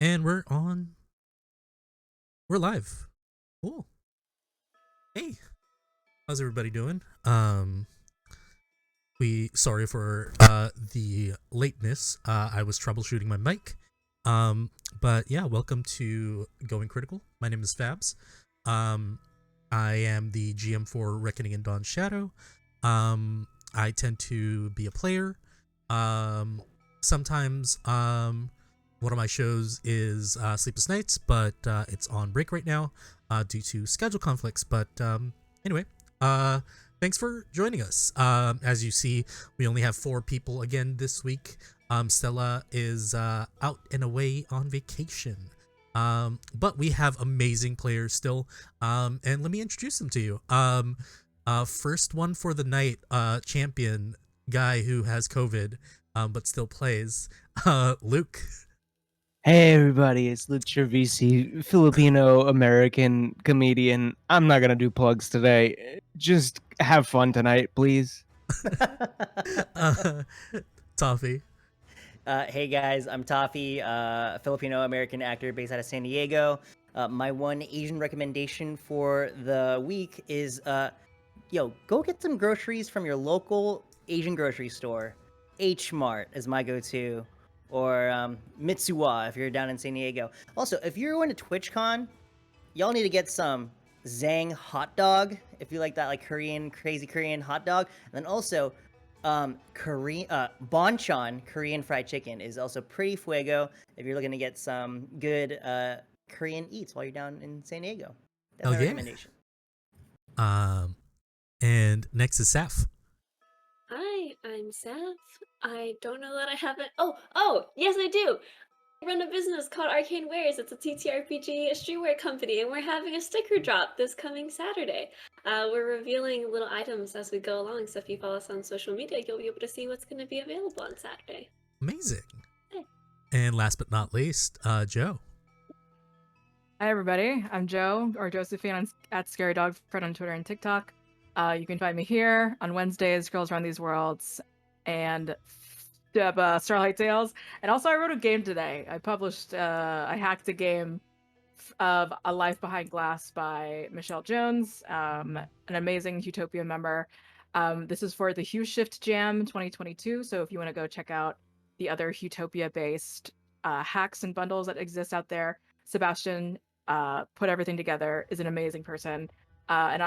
And we're live. Cool. Hey, how's everybody doing? We sorry for the lateness. I was troubleshooting my mic. But yeah, welcome to Going Critical. My name is Fabs. I am the GM for Reckoning and Dawn Shadow. I tend to be a player. Sometimes one of my shows is Sleepless Nights, but it's on break right now due to schedule conflicts. But anyway, thanks for joining us. As you see, we only have 4 people again this week. Stella is out and away on vacation. But we have amazing players still. And let me introduce them to you. First one for the night, champion guy who has COVID, but still plays. Luke. Hey everybody, it's Luke Trevisi, Filipino-American comedian. I'm not gonna do plugs today. Just have fun tonight, please. Toffee. Hey guys, I'm Toffee, Filipino-American actor based out of San Diego. My one Asian recommendation for the week is, go get some groceries from your local Asian grocery store. H Mart is my go-to, or Mitsuwa if you're down in San Diego. Also, if you're going to TwitchCon, y'all need to get some Zang hot dog if you like that, like crazy Korean hot dog. And then also, Korean Bonchon Korean fried chicken is also pretty fuego if you're looking to get some good Korean eats while you're down in San Diego. That's my recommendation. And next is Saf. Hi, I'm Seth. I don't know that I haven't. Oh, yes, I do. I run a business called Arcane Wares. It's a TTRPG streetwear company, and we're having a sticker drop this coming Saturday. We're revealing little items as we go along, so if you follow us on social media, you'll be able to see what's going to be available on Saturday. Amazing. Hey. And last but not least, Joe. Hi everybody, I'm Joe, or Josephine at Scary Dog Friend on Twitter and TikTok. You can find me here on Wednesdays, Girls Run These Worlds, and Starlight Tales. And also I wrote a game today. I hacked a game of A Life Behind Glass by Michelle Jones, an amazing Utopia member. This is for the Hue Shift Jam 2022, so if you want to go check out the other Utopia-based hacks and bundles that exist out there, Sebastian put everything together, is an amazing person. And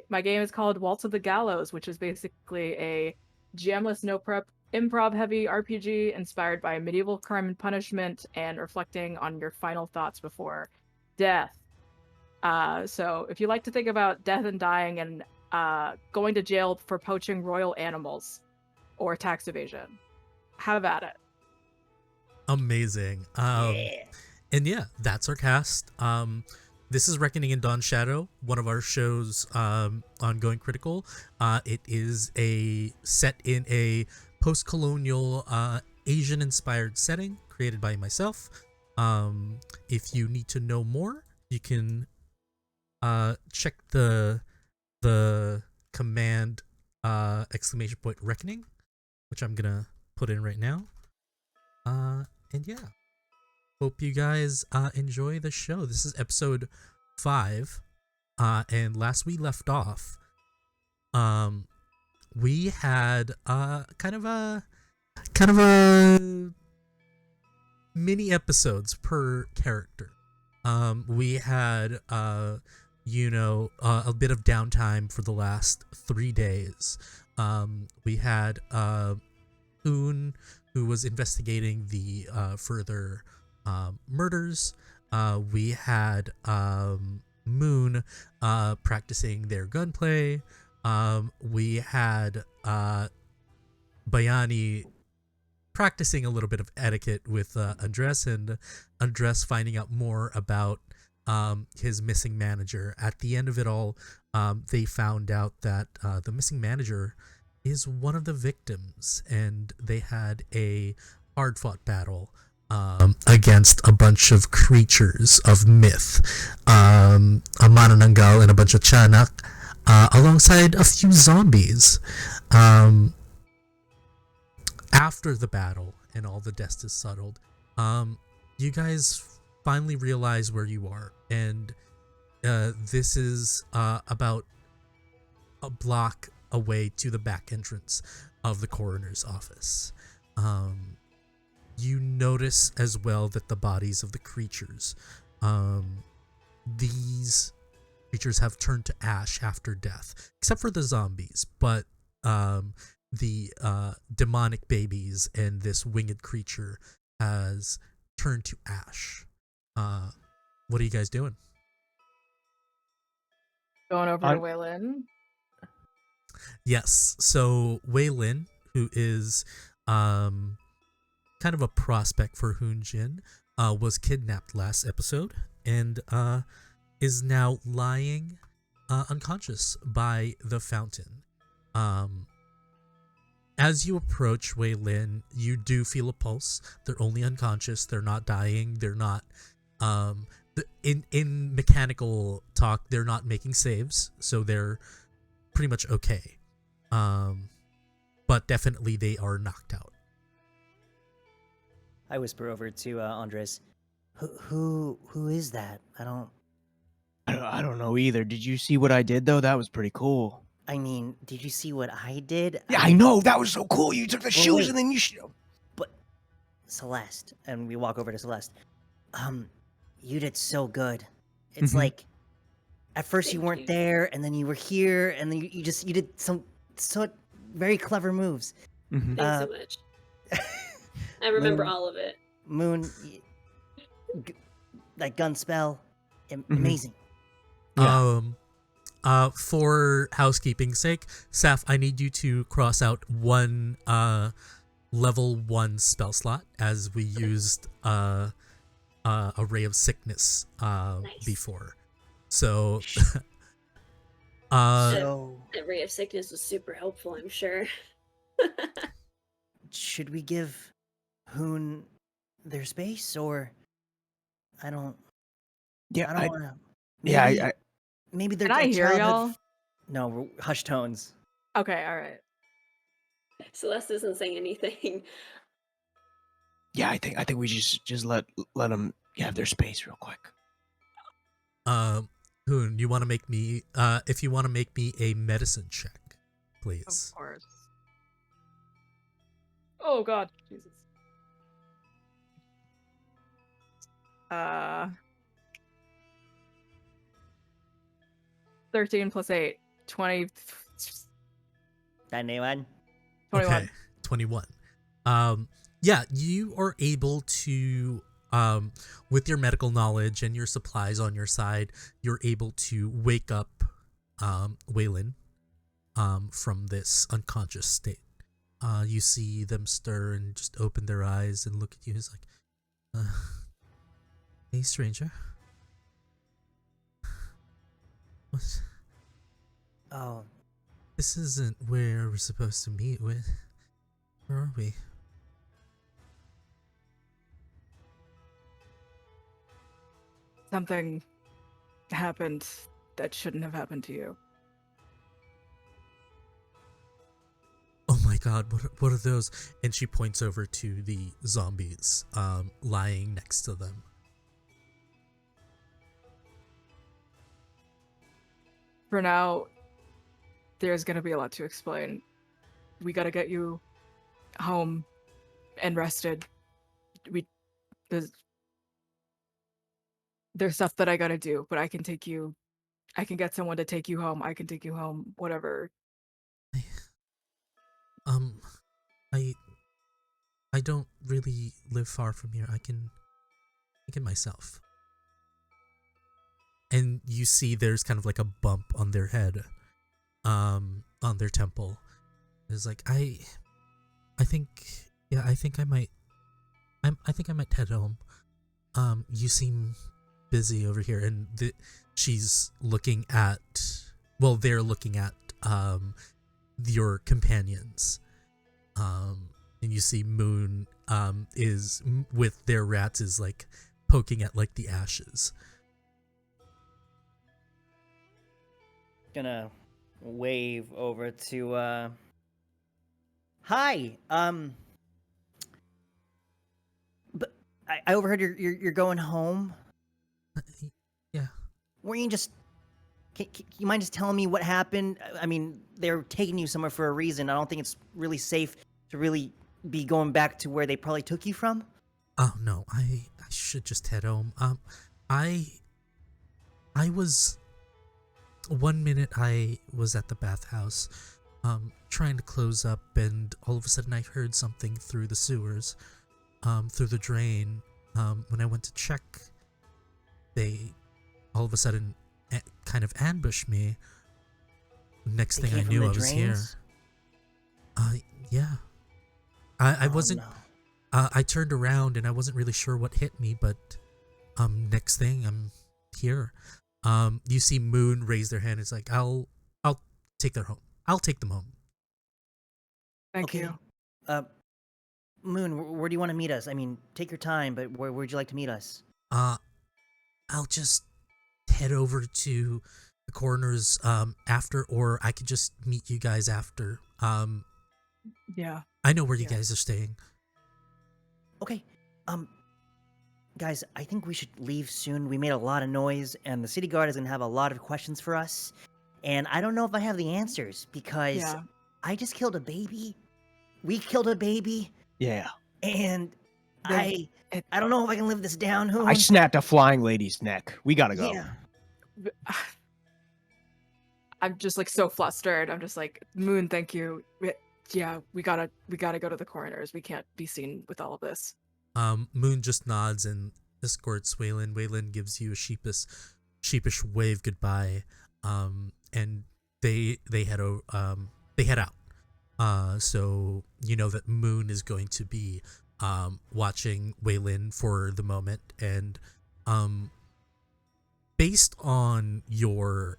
my game is called Waltz of the Gallows, which is basically a GM-less, no prep, improv-heavy RPG inspired by medieval crime and punishment and reflecting on your final thoughts before death. So if you like to think about death and dying and going to jail for poaching royal animals or tax evasion, have at it. Amazing. Yeah. And yeah, that's our cast. This is Reckoning in Dawn Shadow, one of our shows on Going Critical. It is set in a post-colonial Asian-inspired setting created by myself. If you need to know more, you can check the command ! Reckoning, which I'm gonna put in right now. And yeah. Hope you guys enjoy the show. This is episode 5, and last we left off, we had kind of a mini episodes per character. We had a bit of downtime for the last 3 days. We had Un, who was investigating the further murders. We had Moon practicing their gunplay. We had Bayani practicing a little bit of etiquette with Andres, and Andres finding out more about his missing manager. At the end of it all, they found out that the missing manager is one of the victims, and they had a hard-fought battle against a bunch of creatures of myth, a manananggal and a bunch of tiyanak, alongside a few zombies. After the battle and all the dust is settled, you guys finally realize where you are, and this is about a block away to the back entrance of the coroner's office. You notice as well that the bodies of the creatures, these creatures have turned to ash after death, except for the zombies, but the demonic babies and this winged creature has turned to ash. What are you guys doing? Going over I'm- to Waylon. Yes, so Waylin, who is kind of a prospect for Hoon Jin, was kidnapped last episode and is now lying unconscious by the fountain. As you approach Waylin, you do feel a pulse. They're only unconscious. They're not dying. They're not in mechanical talk, they're not making saves, so they're pretty much okay. But definitely they are knocked out. I whisper over to Andres. Who is that? I I don't know either. Did you see what I did though? That was pretty cool. mean, did you see what I did? Yeah, I know. That was so cool. You took the shoes wait. and then you. But Celeste, and we walk over to Celeste. You did so good. It's Mhm. like at first you Thank weren't you. there, and then you were here, and then you did some so very clever moves. Mhm. Thanks so much. I remember Moon- all of it. Moon, like gun spell, Mhm. amazing. Yeah. For housekeeping's sake, Saf, I need you to cross out one level 1 spell slot, as we used a ray of sickness Nice. before. So So That ray of sickness was super helpful, I'm sure. should we give Hoon their space, or I don't Yeah, want to. yeah, I Maybe they're Can I like hear childhood y'all? No, hush tones. Okay, all right. Celeste isn't saying anything. yeah, I think we just let them have their space real quick. Hoon, you want to make me if you want to make me a medicine check, please. Of course. Oh God, Jesus. 13 plus 8, 20, 91. 21. Okay, 21. Yeah, you are able to with your medical knowledge and your supplies on your side, you're able to wake up Waylon from this unconscious state. You see them stir and just open their eyes and look at you. He's like, hey, stranger. What? Oh, This isn't where we're supposed to meet with. Where are we? Something happened that shouldn't have happened to you. Oh my god, what are those? And she points over to the zombies lying next to them. For now, there's gonna be a lot to explain. We gotta get you home and rested. There's stuff that I gotta do, but I can get someone to take you home. I can take you home, whatever. I don't really live far from here. I can myself. And you see there's kind of like a bump on their head, on their temple. It's like I think I might head home. You seem busy over here, and she's looking at, well, they're looking at your companions. And you see Moon is with their rats is like poking at like the ashes. gonna wave over to hi. But I overheard you're going home. were you just? Can you mind just telling me what happened? I mean, they're taking you somewhere for a reason. I don't think it's really safe to really be going back to where they probably took you from. Oh no, I should just head home. I was 1 minute I was at the bathhouse, trying to close up, and all of a sudden I heard something through the sewers, through the drain. When I went to check, they all of a sudden kind of ambushed me. Next They thing I came from knew, the I was here. drains? Yeah. I Oh, wasn't. no. I turned around and I wasn't really sure what hit me, but next thing I'm here. You see Moon raise their hand. It's like I'll take their home. I'll take them home. Thank Okay. you. Moon, where do you want to meet us? I mean, take your time, but where'd you like to meet us? I'll just head over to the coroner's after, or I could just meet you guys after. Yeah. I know where you Yeah. guys are staying. Okay. Guys, I think we should leave soon. We made a lot of noise, and the city guard is gonna have a lot of questions for us. And I don't know if I have the answers because Yeah. I just killed a baby. We killed a baby, Yeah. and The- I don't know if I can live this down. Hoon. I snapped a flying lady's neck. We gotta go. Yeah. I'm just like so flustered. I'm just like, Moon, thank you. Yeah, we gotta go to the coroners. We can't be seen with all of this. Moon just nods and escorts Waylon. Waylon gives you a sheepish wave goodbye. And they head out. So you know that Moon is going to be watching Waylon for the moment, and based on your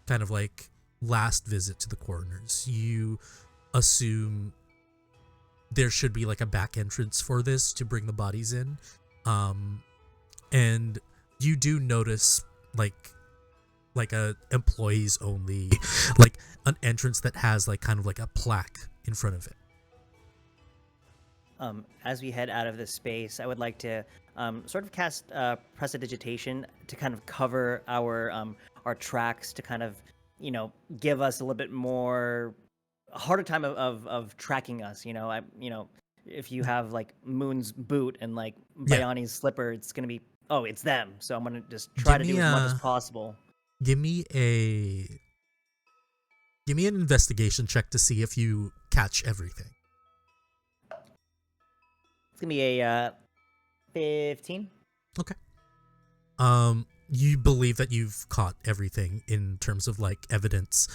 kind of like last visit to the coroners, you assume there should be like a back entrance for this to bring the bodies in. And you do notice like a employees only, like an entrance that has like kind of like a plaque in front of it. As we head out of this space, I would like to sort of cast prestidigitation to kind of cover our tracks, to kind of, you know, give us a little bit more a harder time of tracking us. If you have like Moon's boot and like Yeah. Bayani's slipper, it's gonna be, oh, it's them. So I'm gonna just try to Give do me as much as a- possible. Give me an investigation check to see if you catch everything. It's gonna be a 15. You believe that you've caught everything in terms of like evidence.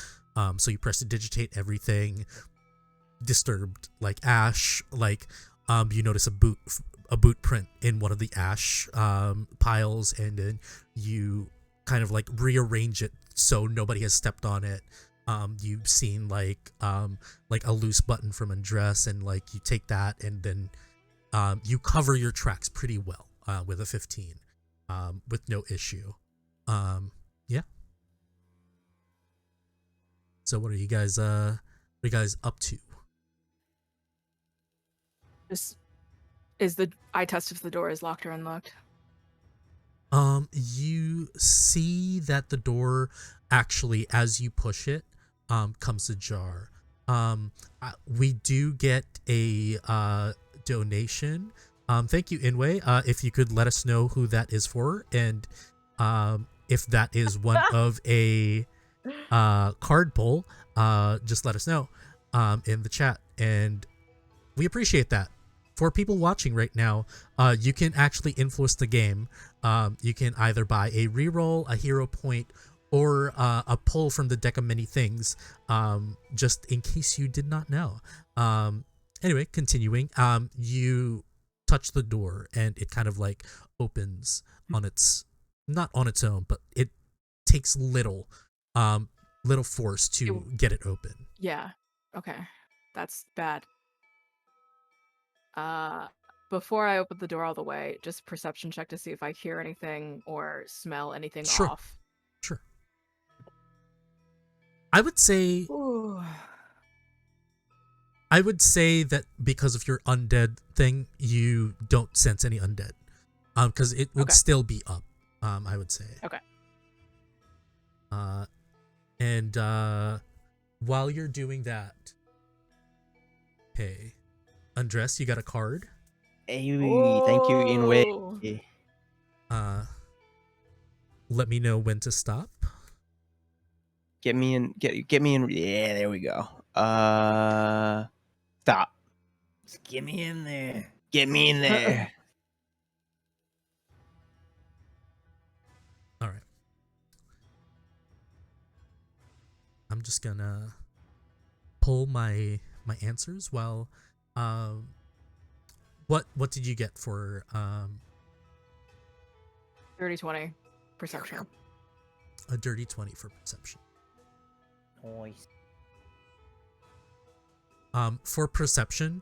So you prestidigitate everything. Disturbed like ash, like you notice a boot print in one of the ash piles, and then you kind of like rearrange it so nobody has stepped on it. You've seen like a loose button from a dress, and like you take that and then you cover your tracks pretty well with a 15, with no issue. Yeah. So what are you guys up to? I test if the door is locked or unlocked. You see that the door actually, as you push it, comes ajar. We do get a donation. Thank you, Inway. If you could let us know who that is for, and if that is one of a card pull, just let us know in the chat, and we appreciate that. For people watching right now, you can actually influence the game. You can either buy a reroll, a hero point, or a pull from the deck of many things, just in case you did not know. Anyway, continuing, you touch the door and it kind of like opens on its, not on its own, but it takes little force to get it open. Yeah. Okay. That's bad. Before I open the door all the way, just perception check to see if I hear anything or smell anything Sure. off. Sure. I would say Ooh. that because of your undead thing, you don't sense any undead. Because it would Okay. still be up, I would say. Okay. And while you're doing that, hey, Undress, you got a card. Hey, thank you, Inway. Oh. Let me know when to stop. Get me in. Get me in. Yeah, there we go. Stop. Just get me in there. Get me in there. All right. I'm just gonna pull my answers while what did you get for Dirty 20 perception. a dirty 20 for perception? Nice. For perception,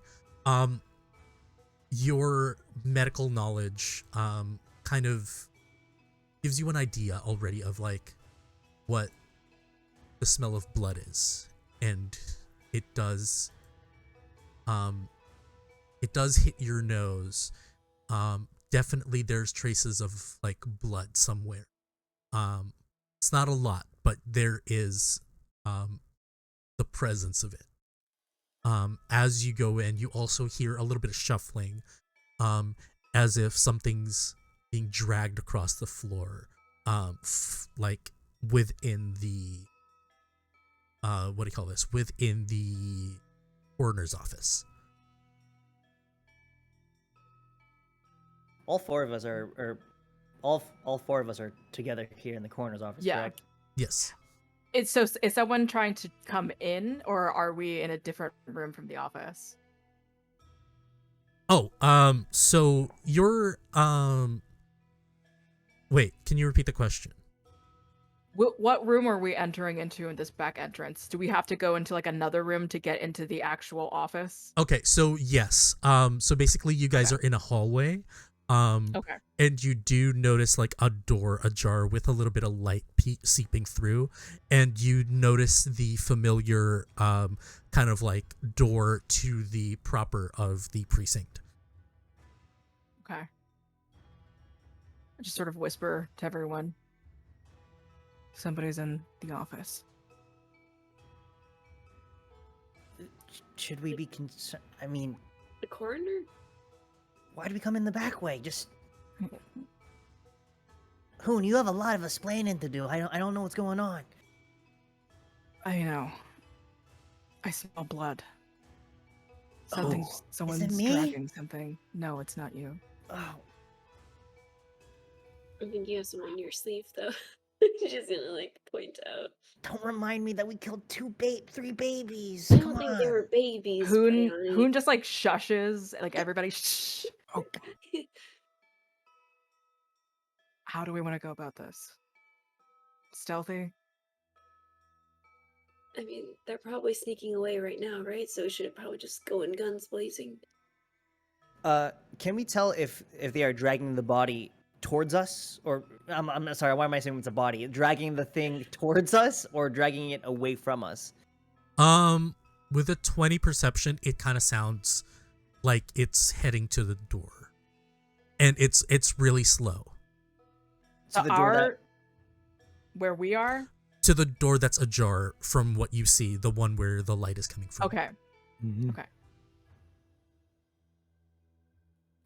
your medical knowledge kind of gives you an idea already of like what the smell of blood is, and it does hit your nose. Definitely there's traces of like blood somewhere. It's not a lot, but there is the presence of it. As you go in, you also hear a little bit of shuffling, as if something's being dragged across the floor, like within the what do you call this? Within the coroner's office. All four of us are all four of us are together here in the coroner's office. Yeah. Correct? Yes. Is someone trying to come in, or are we in a different room from the office? Oh, so you're wait, can you repeat the question? What room are we entering into in this back entrance? Do we have to go into like another room to get into the actual office? Okay, so yes. So basically you guys are in a hallway. Okay. And you do notice like a door ajar with a little bit of light seeping through, and you notice the familiar kind of like door to the proper of the precinct. Okay. I just sort of whisper to everyone. Somebody's in the office. Should we be concerned? I mean, The coroner? why do we come in the back way? Just Hoon, you have a lot of explaining to do. I don't know what's going on. I know. I smell blood. Oh, Someone's is it me? dragging something. No, it's not you. Oh, I think you have some on your sleeve, though. She's gonna, like, point out. don't remind me that we killed three babies. I Come don't think on. they were babies, Hoon Brianna. just like shushes, like everybody shh. How do we want to go about this? Stealthy? I mean, they're probably sneaking away right now, right? So we should probably just go in guns blazing. Can we tell if they are dragging the body towards us, or I'm sorry, why am I saying it's a body? Dragging the thing towards us or dragging it away from us? With a 20 perception, it kind of sounds like it's heading to the door, and it's really slow. So the door that Where we are? To the door that's ajar from what you see, the one where the light is coming from. Okay. Mhm. Okay.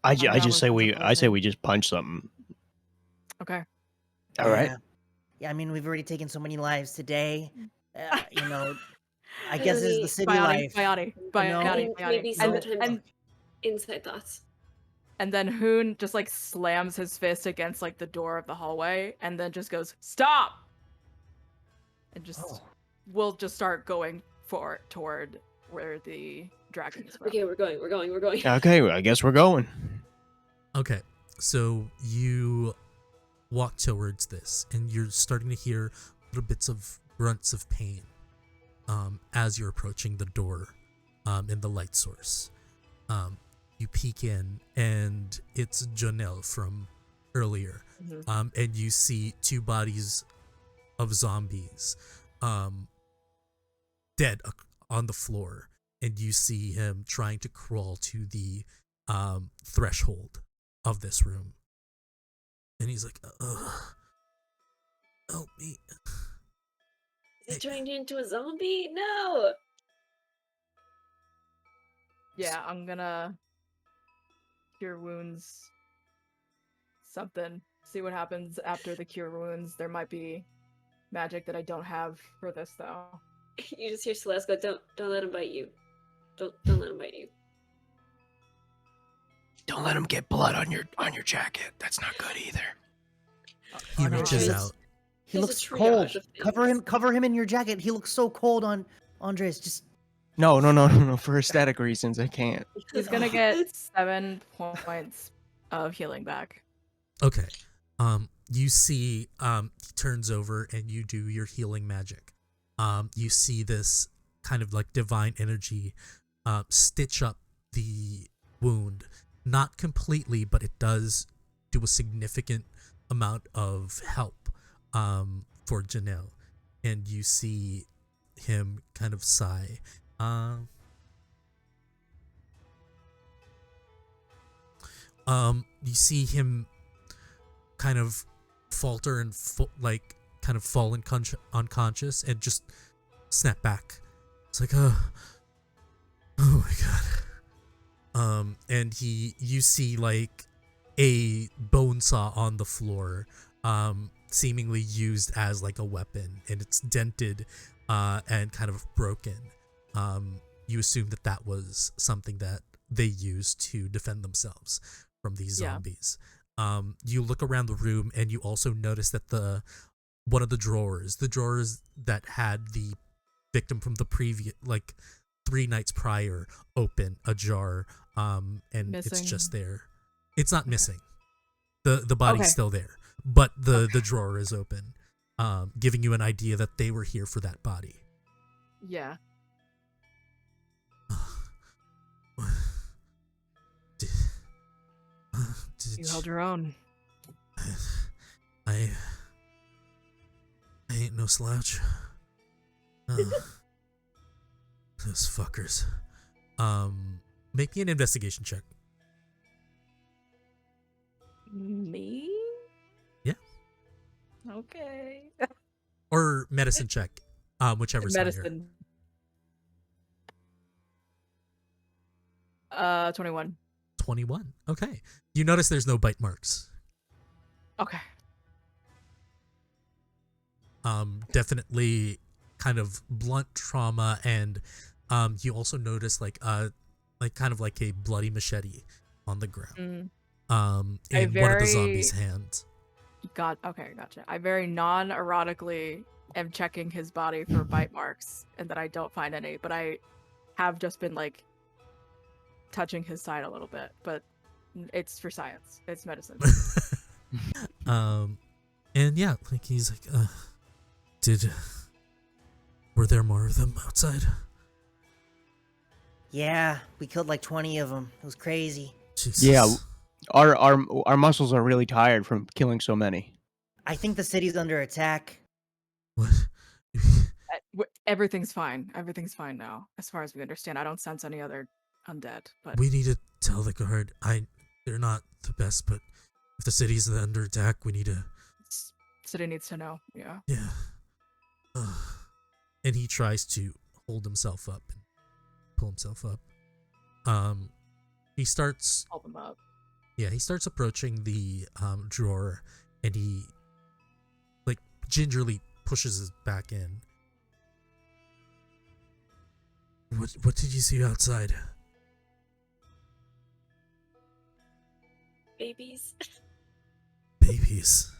I down just with say we contemplation. just punch something. Okay. All right. Yeah, I mean, we've already taken so many lives today. You know, I I guess it's really- the city Biotic, life. biotic, know? I biotic, think maybe biotic. sometimes inside thoughts. And then Hoon just like slams his fist against like the door of the hallway and then just goes, "Stop!" And just Oh. we'll just start going toward where the dragon is from. Okay, we're going. Okay, I guess we're going. Okay, so you walk towards this, and you're starting to hear little bits of grunts of pain as you're approaching the door in the light source. You peek in, and it's Janelle from earlier. Mhm. And you see two bodies of zombies dead on the floor, and you see him trying to crawl to the threshold of this room, and he's like, ugh, help me. They turned you into a zombie? No! Yeah, I'm gonna cure wounds. Something. See what happens after the cure wounds. There might be magic that I don't have for this though. You just hear Celeste go, don't let him bite you. Don't let him bite you. Don't let him get blood on your jacket. That's not good either. He no, reaches Andres- out. He There's a looks triage cold. of Cover things. him in your jacket. He looks so cold on Andres. Just No. For aesthetic reasons, I can't. He's gonna get It's- 7 points of healing back. Okay. You see, he turns over and you do your healing magic. You see this kind of like divine energy, stitch up the wound, not completely, but it does do a significant amount of help, for Janelle, and you see him kind of sigh. You see him kind of falter and kind of fall unconscious and just snap back. It's like, oh my god. And you see like a bone saw on the floor, seemingly used as like a weapon, and it's dented, and kind of broken. You assume that was something that they used to defend themselves from these Yeah. zombies. You look around the room and you also notice that one of the drawers that had the victim from the previous, like 3 nights prior, open, ajar, and it's Missing. just there. It's not missing. The body's Okay. still there, but the drawer is open, giving you an idea that they were here for that body. Yeah. You held your own. I ain't no slouch. Those fuckers. Make me an investigation check. Me? Yeah. Okay. Or medicine check. Whichever's higher. Medicine. 21. 21. Okay. You notice there's no bite marks. Okay. Definitely kind of blunt trauma, and you also notice like kind of like a bloody machete on the ground. In one of the zombies' hands. Okay, gotcha. I very non-erotically am checking his body for bite marks, and that I don't find any, but I have just been like touching his side a little bit, but it's for science. It's medicine. And yeah, like he's like, were there more of them outside? yeah, we killed like 20 of them. It was crazy. Jesus. Yeah. Our muscles are really tired from killing so many. I think the city's under attack. What? Everything's fine. Everything's fine now, as far as we understand. I don't sense any other undead, but We need to tell the guard. They're not the best, but if the city's under attack, we need to. city needs to know. Yeah. Yeah. And he tries to hold himself up and pull himself up. He starts. Hold them up. Yeah, he starts approaching the drawer, and he like gingerly pushes his back in. What did you see outside? Babies. Babies.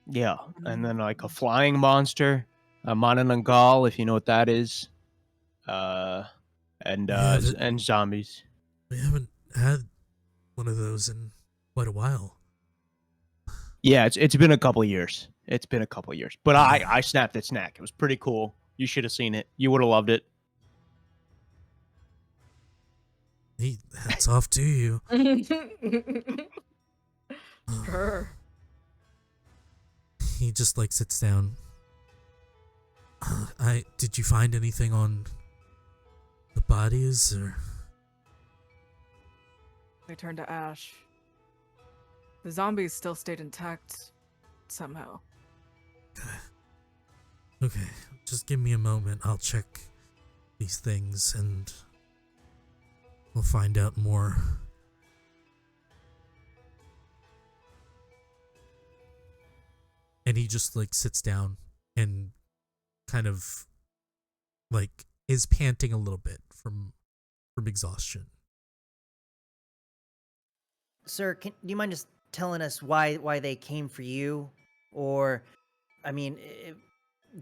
Yeah, and then like a flying monster, a Mananangal, if you know what that is, and Yeah, that- and zombies. We haven't had one of those in quite a while. Yeah, it's been a couple years. It's been a couple years, but I snapped its neck. It was pretty cool. You should have seen it. You would have loved it. Hats off to you. Sure. He just like sits down. Did you find anything on the bodies or? They turned to ash. The zombies still stayed intact somehow. Okay, just give me a moment. I'll check these things and we'll find out more. And he just like sits down and kind of like is panting a little bit from exhaustion. Sir, do you mind just telling us why they came for you? Or, I mean,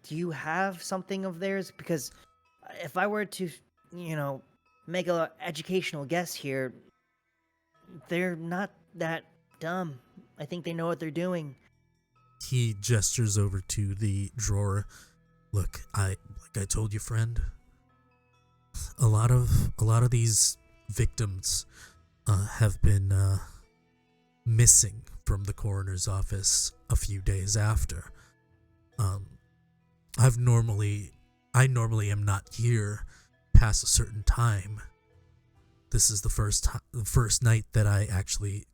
do you have something of theirs? Because if I were to, make a educational guess here, they're not that dumb. I think they know what they're doing. He gestures over to the drawer. Look, like I told you, friend, a lot of these victims have been missing from the coroner's office a few days after. I normally am not here past a certain time. This is the first night that I actually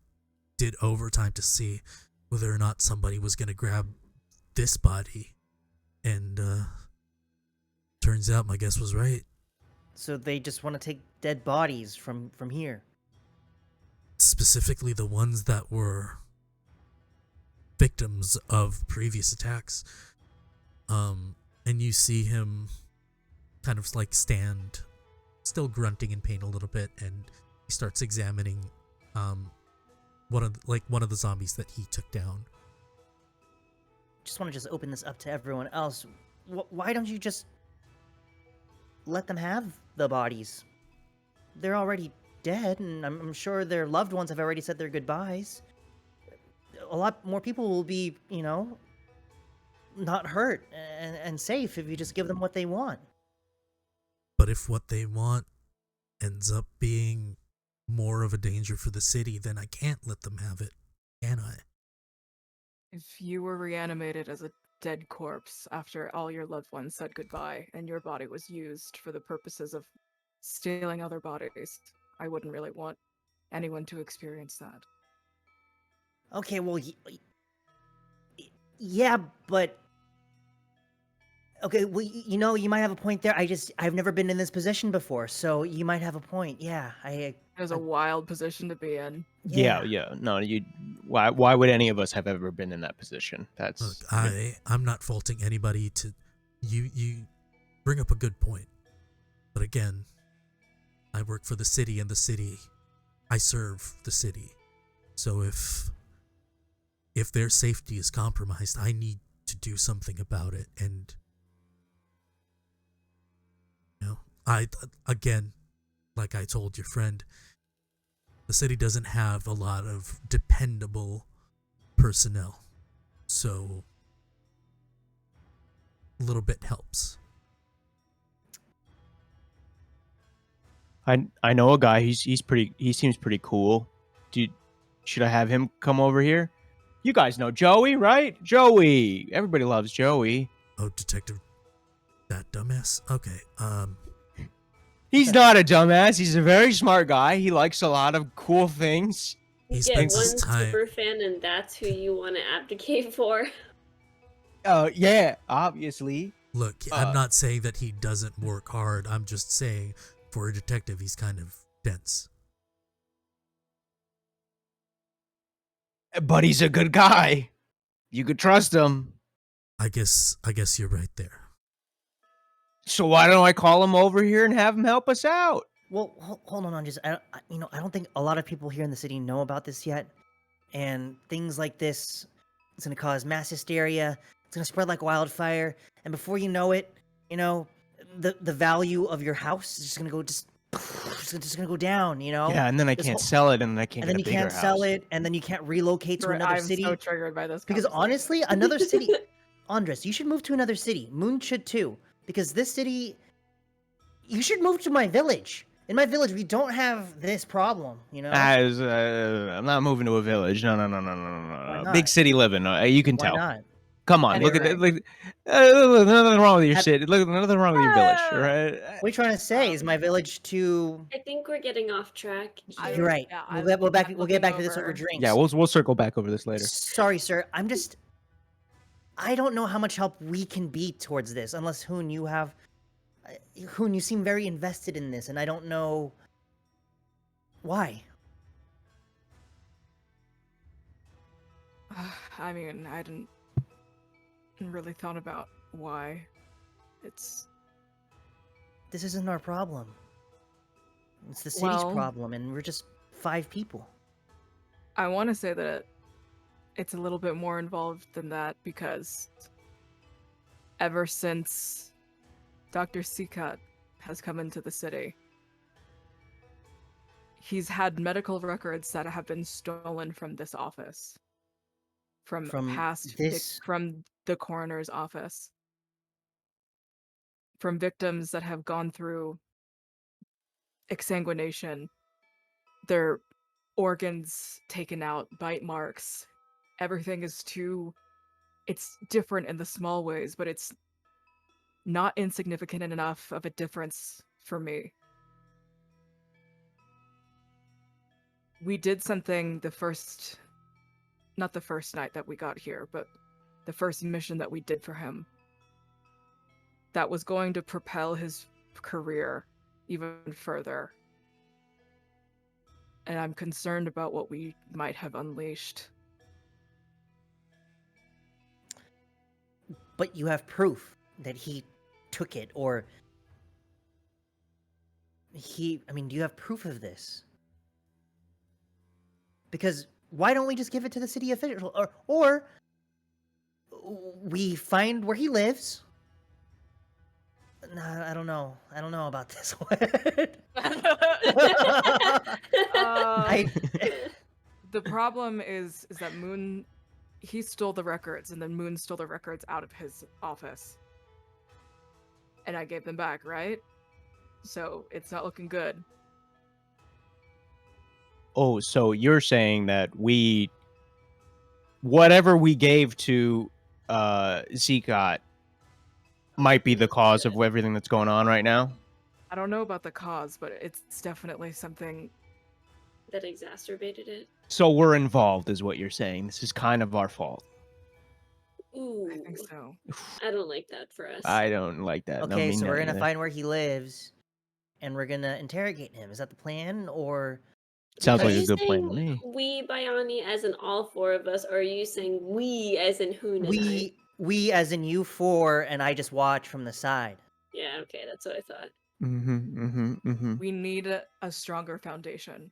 did overtime to see whether or not somebody was gonna grab this body, and turns out my guess was right. So they just want to take dead bodies from here. Specifically the ones that were victims of previous attacks. And you see him kind of like stand, still grunting in pain a little bit, and he starts examining one of the zombies that he took down. Just want to just open this up to everyone else. Why don't you just let them have the bodies? They're already dead, and I'm sure their loved ones have already said their goodbyes. A lot more people will be, not hurt and safe if you just give them what they want. But if what they want ends up being more of a danger for the city, then I can't let them have it, can I? If you were reanimated as a dead corpse after all your loved ones said goodbye and your body was used for the purposes of stealing other bodies, I wouldn't really want anyone to experience that. Okay, well, yeah, but... Okay, well, you might have a point there. I've never been in this position before, so you might have a point. Yeah, It was a wild position to be in. Yeah. No, why would any of us have ever been in that position? That's Look, I'm not faulting anybody. To you bring up a good point. But again, I work for the city, and I serve the city. So if their safety is compromised, I need to do something about it. And again, like I told your friend, the city doesn't have a lot of dependable personnel. So a little bit helps. I know a guy. He seems pretty cool. Should I have him come over here? You guys know Joey, right? Joey. Everybody loves Joey. Oh, Detective, that dumbass? Okay, He's not a dumbass. He's a very smart guy. He likes a lot of cool things. he You get spends one his time... super fan, and that's who you want to abdicate for. Yeah, obviously. Look, I'm not saying that he doesn't work hard. I'm just saying, for a detective, he's kind of dense. But he's a good guy. You could trust him. I guess you're right there. So why don't I call him over here and have him help us out? Well, hold on, just I don't think a lot of people here in the city know about this yet, and things like this, it's gonna cause mass hysteria. It's gonna spread like wildfire, and before you know it, the value of your house is just gonna go down. Yeah, and then I This can't whole- sell it, and then I can't and then get you a bigger can't sell house. it, and then you can't relocate to another I'm city. so triggered by this Because conversation. honestly, another city, Andres, you should move to another city. Moon should too, because this city, you should move to my village. In my village, we don't have this problem. I'm not moving to a village. No. Why not? Big city living. You can Why tell. not? Come on, look at Anyway. it. Look, nothing wrong with your Have- city. Look, nothing wrong with your village, all right? What are you trying to say? Is my village too? I think we're getting off track. I- You're right. yeah, we'll I'm get back. We'll get looking back to this over over. drinks. Yeah, we'll circle back over this later. Sorry, sir. I don't know how much help we can be towards this, unless Hoon, Hoon, you seem very invested in this, and I don't know why. I mean, I didn't really thought about why. It's This isn't our problem. It's the city's Well- problem, and we're just 5 people. I want to say that it's a little bit more involved than that because ever since Dr. Seacut has come into the city, he's had medical records that have been stolen from this office. From from the coroner's office. From victims that have gone through exsanguination, their organs taken out, bite marks. Everything is it's different in the small ways, but it's not insignificant enough of a difference for me. We did something not the first night that we got here, but the first mission that we did for him that was going to propel his career even further. And I'm concerned about what we might have unleashed. But you have proof that he took it, or I mean, do you have proof of this? Because why don't we just give it to the city official, or we find where he lives? No, I don't know. I don't know about this one. The problem is that Moon, he stole the records, and then Moon stole the records out of his office. And I gave them back, right? So it's not looking good. Oh, so you're saying that whatever we gave to Zekat might be the cause of everything that's going on right now? I don't know about the cause, but it's definitely something that exacerbated it. So we're involved, is what you're saying. This is kind of our fault. Ooh, I think so. I don't like that for us. I don't like that. No, Okay, me so we're neither. gonna find where he lives, and we're gonna interrogate him. Is that the plan, or? Sounds Are like a you good plan to saying me. we, Bayani, as in all 4 of us, or are you saying we, as in Hoon and I? We as in you 4, and I just watch from the side. Yeah, okay, that's what I thought. We need a stronger foundation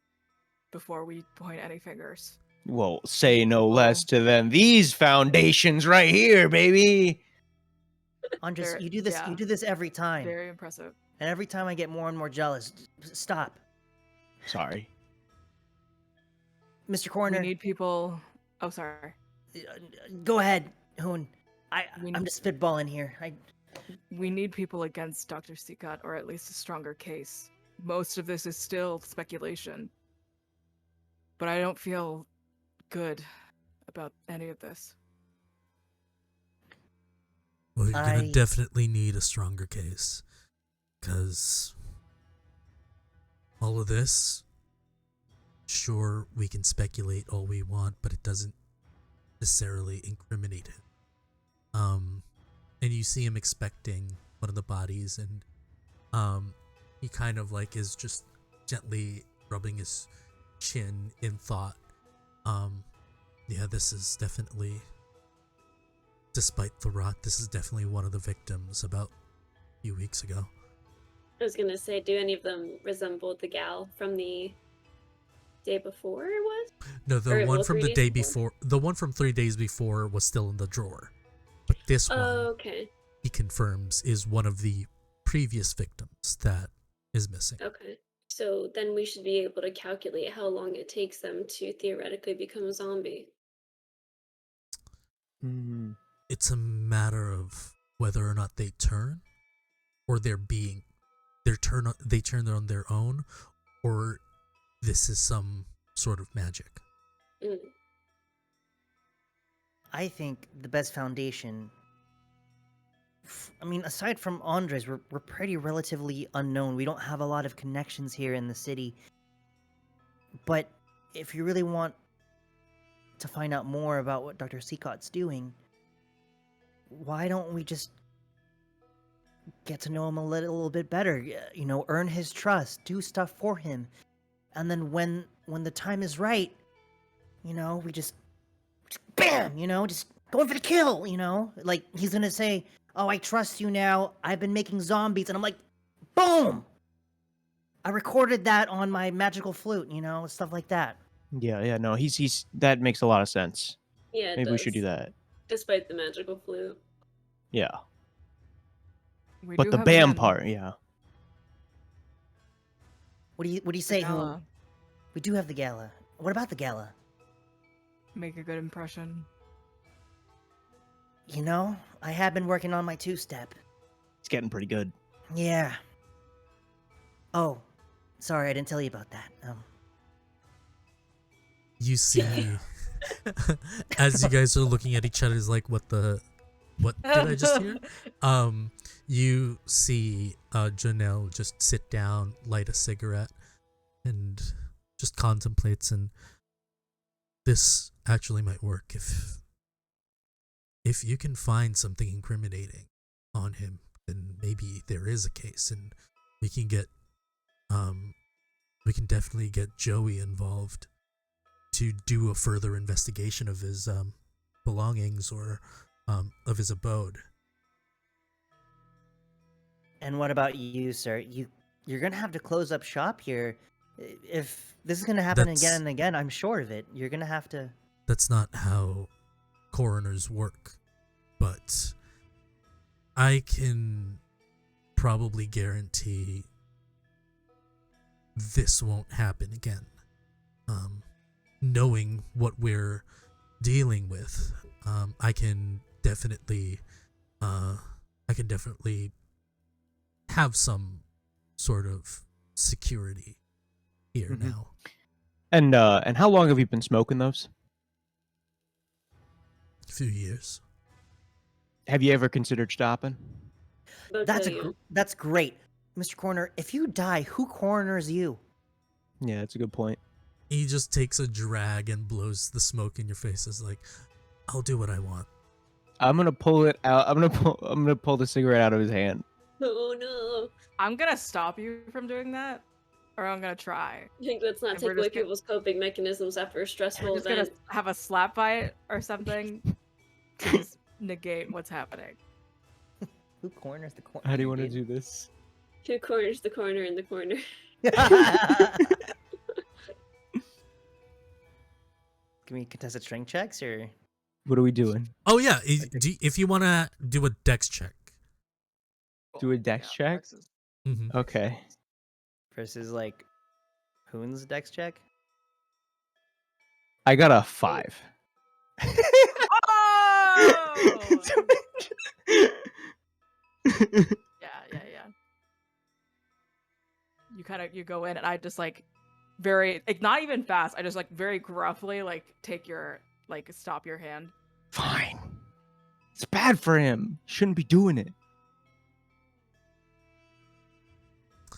before we point any fingers. Well, say no less to them. These foundations right here, baby. Andres, you do this. yeah. You do this every time, Very impressive. and every time I get more and more jealous. Stop, Sorry. Mr. Coroner. We need people. Oh, sorry. Go ahead, Hoon. We I'm need- just spitballing here. We need people against Dr. Seacut, or at least a stronger case. Most of this is still speculation. But I don't feel good about any of this. Well, you're gonna definitely need a stronger case, because all of this, sure, we can speculate all we want, but it doesn't necessarily incriminate him. And you see him expecting one of the bodies, and he kind of like is just gently rubbing his chin in thought. Yeah, this is definitely, despite the rot, this is definitely one of the victims about a few weeks ago. I was gonna say, do any of them resemble the gal from the day before it was? No, Or the one well, from 3 the days day before, the one from 3 days before was still in the drawer. But this one, Okay. he confirms, is one of the previous victims that is missing. Okay. So then we should be able to calculate how long it takes them to theoretically become a zombie. It's a matter of whether or not they turn, or they turn on their own, or this is some sort of magic. Mm. I think the best foundation. I mean, aside from Andres, we're pretty relatively unknown. We don't have a lot of connections here in the city. But if you really want to find out more about what Dr. Seacot's doing, why don't we just get to know him a little bit better? You know, earn his trust, do stuff for him, and then when the time is right, you know, we just bam, you know, just going for the kill. You know, like he's gonna say, "Oh, I trust you now. I've been making zombies," and I'm like, boom. I recorded that on my magical flute, you know, stuff like that. Yeah, no, he's that makes a lot of sense. Yeah, it Maybe we does. should do that. Despite the magical flute. Yeah. We But do the have bam again, part, yeah. What do you the say? Who? gala. We do have the gala. What about the gala? Make a good impression. You know, I have been working on my two-step. It's getting pretty good. Yeah. Oh, sorry, I didn't tell you about that. You see, as you guys are looking at each other, is like, what did I just hear? You see Janelle just sit down, light a cigarette, and just contemplates, and this actually might work if you can find something incriminating on him, then maybe there is a case, and we can definitely get Joey involved to do a further investigation of his belongings or of his abode. And what about you, sir? You're gonna have to close up shop here. If this is gonna happen again That's- and again, I'm sure of it. You're gonna have to. That's not how coroners work, but I can probably guarantee this won't happen again. Knowing what we're dealing with, I can definitely have some sort of security here Mhm. now. And how long have you been smoking those? A few years. Have you ever considered stopping? They'll That's kill you. that's great, Mr. Coroner. If you die, who coroners you? Yeah, that's a good point. He just takes a drag and blows the smoke in your face. Is like, I'll do what I want. I'm gonna pull it out. I'm gonna pull the cigarette out of his hand. Oh no. I'm gonna stop you from doing that, or I'm gonna try. I think let's not And we're take just away gonna- people's coping mechanisms after a We're stressful just gonna event. have a slap fight or something to just negate what's happening. Who corners the corner? How do you want to do this? Two corners, the corner in the corner. Can we contested strength checks or? What are we doing? Oh yeah, if you want to do a dex check. Do a dex check? Mm-hmm. Okay. Versus like Hoon's dex check? I got a 5. Oh! Yeah. You go in and I just like very like not even fast. I just like very gruffly like take your like stop your hand. Fine. It's bad for him. Shouldn't be doing it.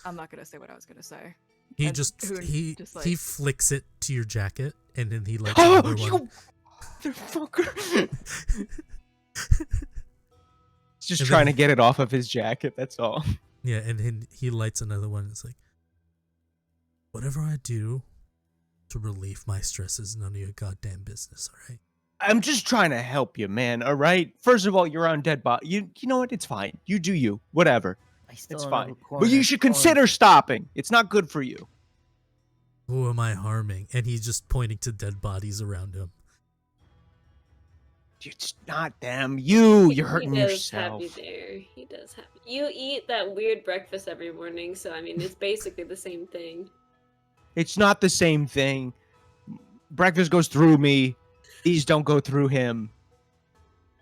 I'm not gonna say what I was gonna say. He And just Hoon he just, he like- flicks it to your jacket, and then he lights Oh, another one. you motherfucker! He's just And trying then- to get it off of his jacket. That's all. Yeah, and then he lights another one. It's like, whatever I do to relieve my stress is none of your goddamn business. All right. I'm just trying to help you, man. All right. First of all, you're on dead body. You know what? It's fine. You do you. Whatever. I still It's don't know fine. who But you corners should corn- consider stopping. It's not good for you. Who am I harming? And he's just pointing to dead bodies around him. It's not them. You're hurting he does yourself. have you there. He does have you. Eat that weird breakfast every morning, so I mean, it's basically the same thing. It's not the same thing. Breakfast goes through me. These don't go through him.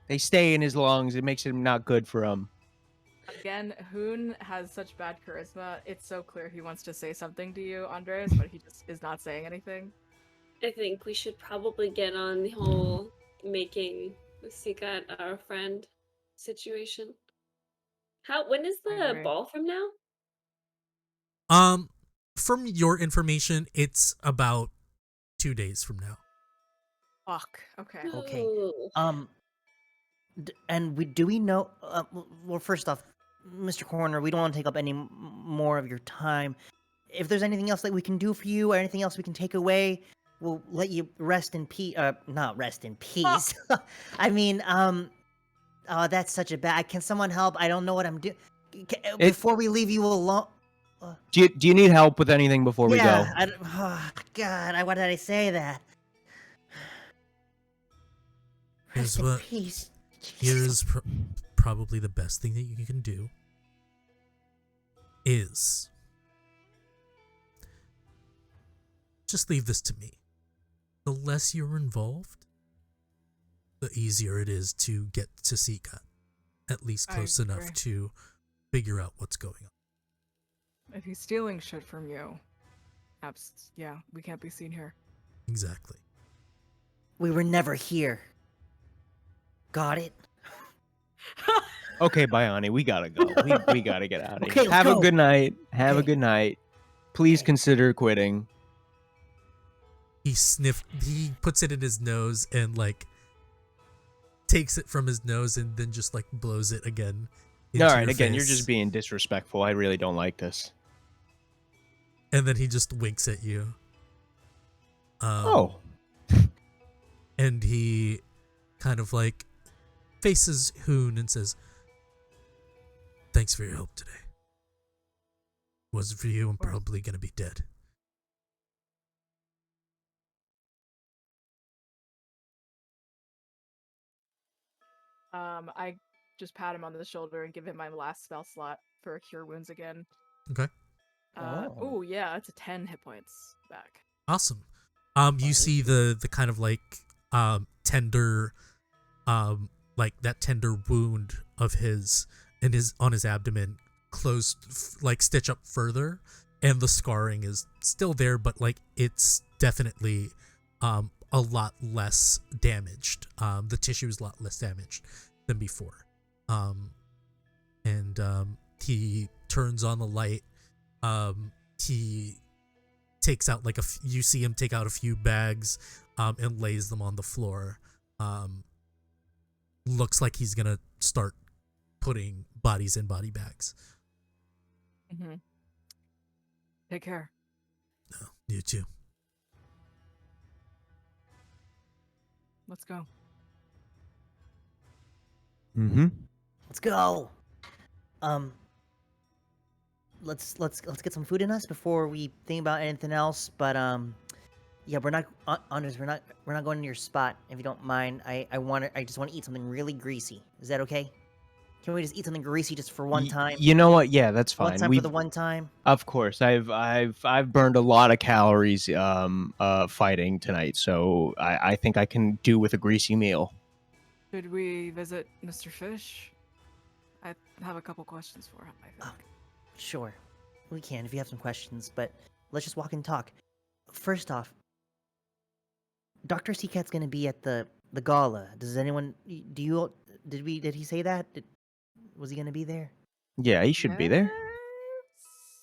They stay in his lungs. It makes him not good for him. Again, Hoon has such bad charisma. It's so clear he wants to say something to you, Andres, but he just is not saying anything. I think we should probably get on the whole making seek out our friend situation. When is I the agree. ball from now? From your information, it's about 2 days from now. Fuck. Okay. Okay. Ooh. And do we know? Well, first off, Mr. Coroner, we don't want to take up any more of your time. If there's anything else that we can do for you, or anything else we can take away, we'll let you rest in peace. Not rest in peace. I mean, oh, that's such a bad. Can someone help? I don't know what I'm doing. Before we leave you alone. Do you need help with anything before we go? Yeah. Oh, God, why did I say that? Here's Rest in what- peace. Here's probably the best thing that you can do is just leave this to me. The less you're involved, the easier it is to get to Sika, at least I close enough agree. to figure out what's going on. If he's stealing shit from you, yeah, we can't be seen here. Exactly. We were never here. Got it? Okay, Bayani, we gotta go. We gotta get out of Okay, here. let's Have a go. good night. Have a Okay. good night. Please Okay. consider quitting. He puts it in his nose and like takes it from his nose and then just like blows it again. All right, your again, you're face. just being disrespectful. I really don't like this. And then he just winks at you. Oh. And he kind of like faces Hoon and says, "Thanks for your help today. Wasn't for you, I'm probably gonna be dead." I just pat him on the shoulder and give him my last spell slot for cure wounds again. Okay. Oh yeah, it's a 10 hit points back. Awesome. You see the kind of like tender like that tender wound of his and his on his abdomen closed like stitch up further, and the scarring is still there, but like it's definitely a lot less damaged. The tissue is a lot less damaged than before. And he turns on the light. He takes out like you see him take out a few bags and lays them on the floor. Looks like he's gonna start putting bodies in body bags. Mm-hmm. Take care. No, you too. Let's go. Mm-hmm. Let's go. Let's get some food in us before we think about anything else. But yeah, we're not Anders. We're not going to your spot if you don't mind. I just want to eat something really greasy. Is that okay? Can we just eat something greasy just for one time? You know what? Yeah, that's fine. One time for the one time. Of course, I've burned a lot of calories fighting tonight, so I think I can do with a greasy meal. Should we visit Mr. Fish? I have a couple questions for him, I think. Oh, sure, we can if you have some questions. But let's just walk and talk. First off, Dr. Seacat's gonna be at the gala. Does anyone? Did he say that? Was he gonna be there? Yeah, he should be there.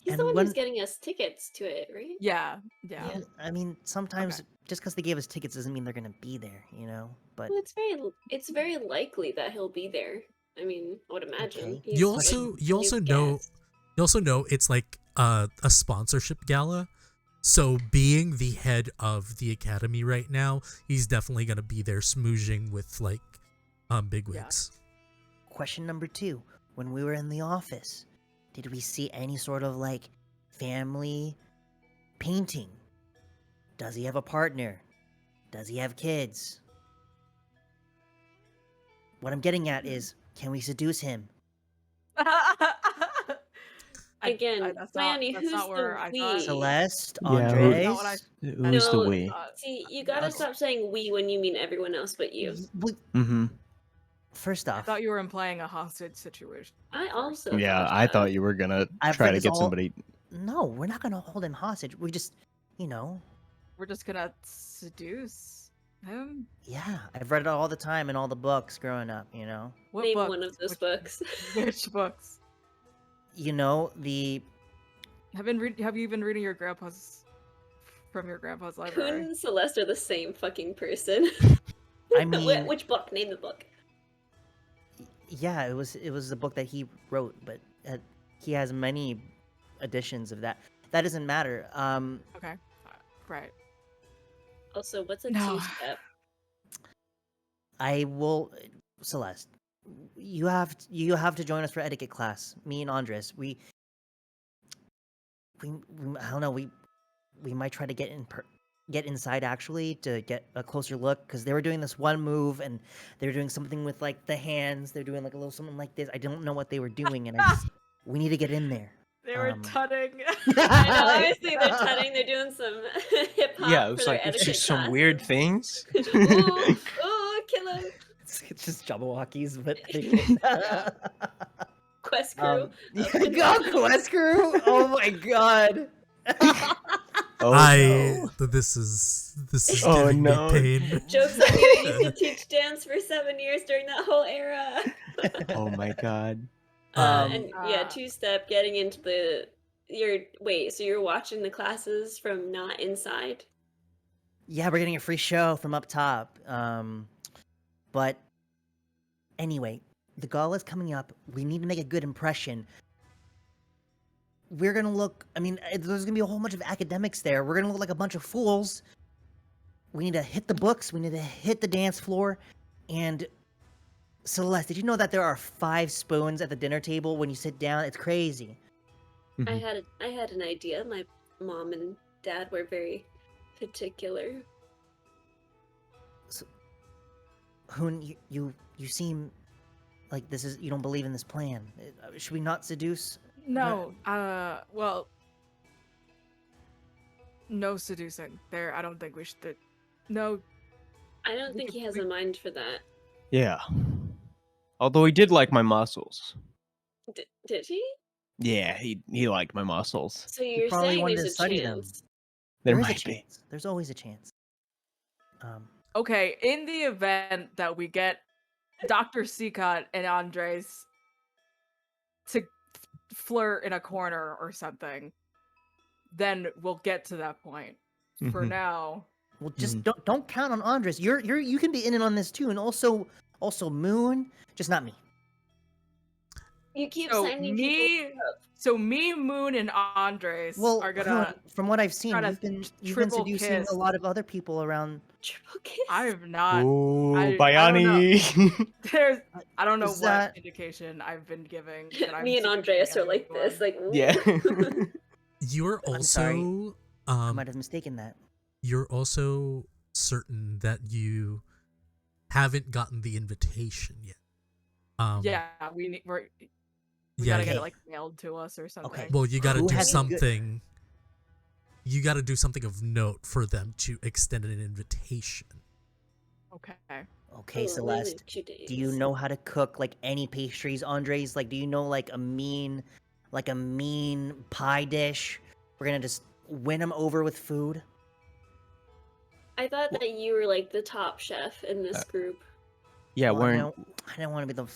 He's And the one when- who's getting us tickets to it, right? Yeah. I mean, sometimes just because they gave us tickets doesn't mean they're gonna be there, you know. But Well, it's very likely that he'll be there. I mean, I would imagine. Okay. He's You like also new know guest. you also know it's like a sponsorship gala. So being the head of the academy right now, he's definitely gonna be there smoozing with like bigwigs. question number 2: when we were in the office, did we see any sort of like family painting? Does he have a partner? Does he have kids? What I'm getting at is, can we seduce him? Again, that's Bayani, not who's where the I we? thought. Celeste, Yeah, Andres. That's not what I- Who's the No, we? See, you gotta stop saying we when you mean everyone else but you. Mm-hmm. First I off, thought you were implying a hostage situation. I also Yeah, thought I that. thought you were gonna I've try read to this get all- somebody. no, we're not gonna hold him hostage. We just, you know, We're just gonna seduce him? yeah. I've read it all the time in all the books growing up. You know, What Name books? one of those Which- books. Which books? you know the Have you been reading your grandpa's from your grandpa's Kun library? and Celeste are the same fucking person. I mean, Which book? Name the book. Yeah, it was the book that he wrote, but he has many editions of that. That doesn't matter. Okay. Right. Also, what's a No. two-step? I will, Celeste. You have to join us for etiquette class. Me and Andres. We I don't know. We might try to get inside actually to get a closer look because they were doing this one move and they were doing something with like the hands. They're doing like a little something like this. I don't know what they were doing, and we need to get in there. They were Um, tutting. I know, obviously they're tutting, they're doing some hip hop Yeah, it for was their like it's etiquette just some class. weird things. Ooh, ooh, kill him. it's just Jabberwockies, but Quest crew. yeah, go Quest Crew! Oh my god! Oh This is Oh, giving no. me pain. Jokes on you, I used to teach dance for 7 years during that whole era. no! Oh my god! And yeah, Uh, two-step, getting into the... Wait, so you're watching the classes from not inside? Yeah, we're getting a free show from up top. But anyway, the gala's coming up. We need to make a good impression. We're gonna look. I mean, there's gonna be a whole bunch of academics there. We're gonna look like a bunch of fools. We need to hit the books. We need to hit the dance floor. And Celeste, did you know that there are 5 spoons at the dinner table when you sit down? It's crazy. I had an idea. My mom and dad were very particular. Hoon, you seem like you don't believe in this plan. Should we not seduce? no. Well. No seducing. There. I don't think we should. No. I don't think he has a mind for that. Yeah. Although he did like my muscles. Did he? Yeah, he liked my muscles. So you're probably saying wanted there's to a study them. chance. There is a might be. chance. There's always a chance. Okay. In the event that we get Dr. Seacott and Andres to flirt in a corner or something, then we'll get to that point. For Mhm. now. Well, just don't count on Andres. You can be in it on this too, and also Moon, just not me. You keep So signing me, Moon, and Andres Well, are gonna from what I've seen, try to you've been triple seducing kiss. a lot of other people around. triple kiss. I've not. Ooh, I don't Bayani. There's. I don't know Is what that- indication I've been giving. That I'm Me and seducing Andreas are like this, everyone. like Yeah. You're I'm sorry. also I might have mistaken that. you're also certain that you haven't gotten the invitation yet. Yeah, we gotta get Okay. it like mailed to us or something. Okay. Well, you got to Who do has a good- something. You got to do something of note for them to extend an invitation. Okay. Okay, Oh, Celeste. only 2 Do you days. know how to cook like any pastries, Andres? Like, do you know like a mean pie dish? We're gonna just win them over with food. I thought that you were like the top chef in this group. Yeah, Well, we're I didn't want to be the.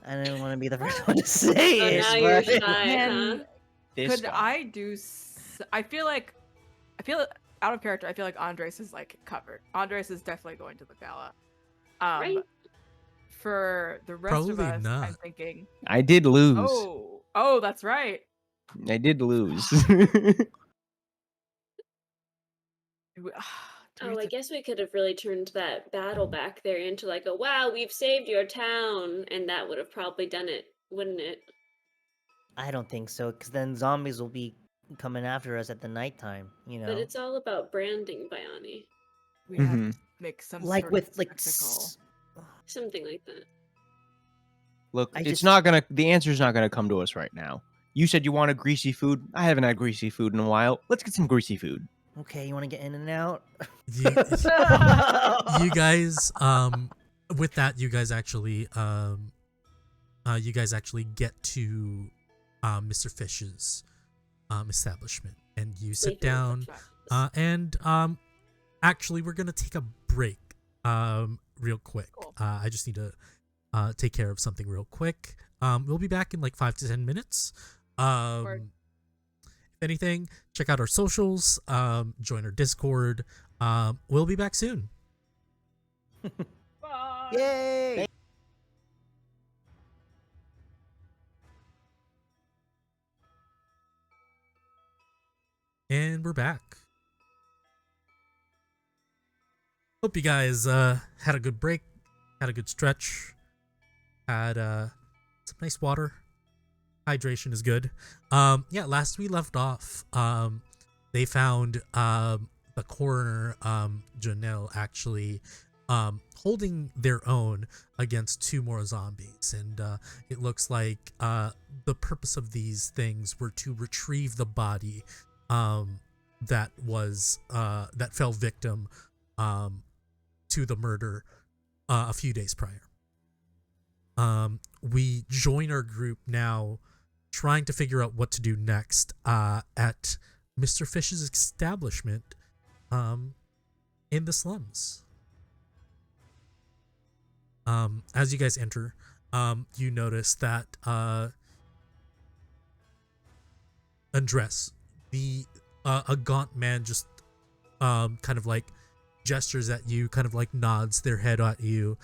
I didn't want to be the first one to say Oh, it. now you're but- shy, huh? And this could guy. I do? I feel out of character. I feel like Andres is like covered. Andres is definitely going to the gala. Right. For the rest of Probably us, I'm not. thinking. I did lose. Oh, that's right. I did lose. Do we Oh, have I to- guess we could have really turned that battle back there into like a wow, we've saved your town, and that would have probably done it, wouldn't it? I don't think so, because then zombies will be coming after us at the nighttime. You know, But it's all about branding, Bayani. we have Mhm. to make some like sort with of like. spectacle. Something like that. Look, I it's just- not gonna. The answer's not gonna come to us right now. You said you wanted greasy food. I haven't had greasy food in a while. Let's get some greasy food. Okay, you want to get in and out? You, you guys, with that, you guys actually get to Mr. Fish's establishment, and you sit Sleeping with down. the flies. And actually, we're gonna take a break real quick. Cool. I just need to take care of something real quick. We'll be back in like 5 to 10 minutes. Word. If anything, check out our socials. Join our Discord. We'll be back soon. Bye. Yay! And we're back. Hope you guys had a good break, had a good stretch, had some nice water. Hydration is good. Yeah, last we left off, they found the coroner, Janelle, actually holding their own against 2 more zombies, and it looks like the purpose of these things were to retrieve the body that was that fell victim to the murder a few days prior. We join our group now, trying to figure out what to do next at Mr. Fish's establishment in the slums. As you guys enter, you notice that Andres, a gaunt man, just kind of like gestures at you, kind of like nods their head at you.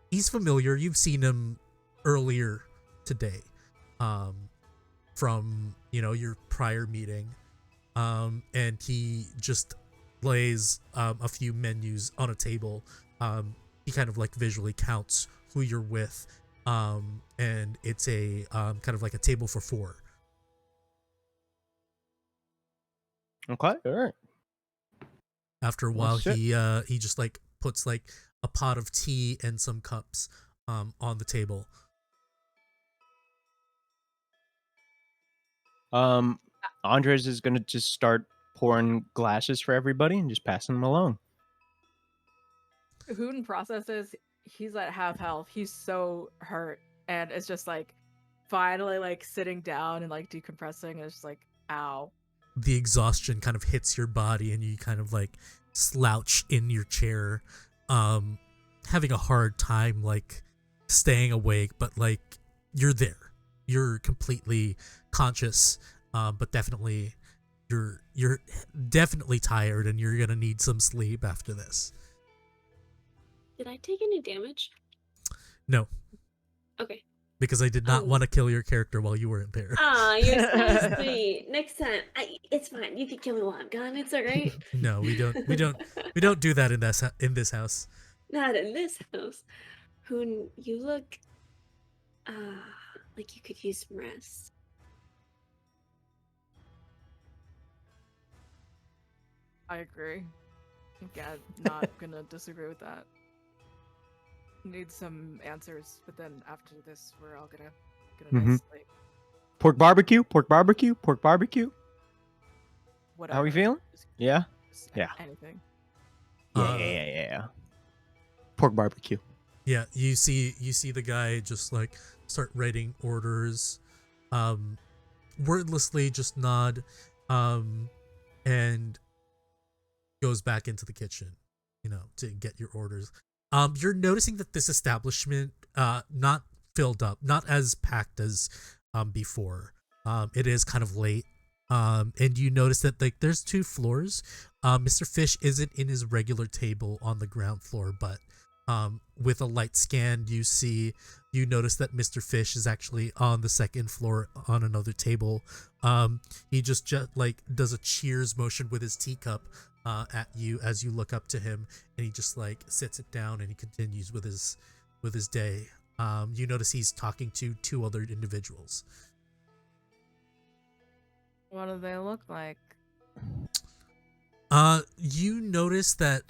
He's familiar. You've seen him earlier today, from your prior meeting, and he just lays a few menus on a table. He kind of like visually counts who you're with, and it's a kind of like a table for 4. Okay, all right. After a while, shit. he just like puts like a pot of tea and some cups on the table. Andres is gonna just start pouring glasses for everybody and just passing them along. Hoon processes, he's at half health. He's so hurt, and it's just like finally like sitting down and like decompressing. And it's just like, ow. The exhaustion kind of hits your body, and you kind of like slouch in your chair, having a hard time like staying awake, but like you're there. You're completely conscious, but definitely you're definitely tired, and you're gonna need some sleep after this. Did I take any damage? No, Okay. because I did not want to kill your character while you weren't there. Ah, you're so sweet. Next time, it's fine. You can kill me while I'm gone. It's all right. No, we don't do that in this house. Not in this house. Hoon, you look like you could use some rest. I agree. Yeah, not gonna disagree with that. Need some answers, but then after this, we're all gonna get a nice sleep. Pork barbecue, pork barbecue, pork barbecue. Whatever. How we feeling? Yeah? Just Yeah. Anything. Yeah. Pork barbecue. Yeah, you see the guy just like start writing orders, wordlessly just nod, and goes back into the kitchen, to get your orders. You're noticing that this establishment, not filled up, not as packed as before. It is kind of late. And you notice that like there's 2 floors. Mr. Fish isn't in his regular table on the ground floor, but with a light scan, you notice that Mr. Fish is actually on the 2nd floor on another table. He just like does a cheers motion with his teacup at you as you look up to him, and he just like sits it down and he continues with his day. You notice he's talking to 2 other individuals. What do they look like? You notice that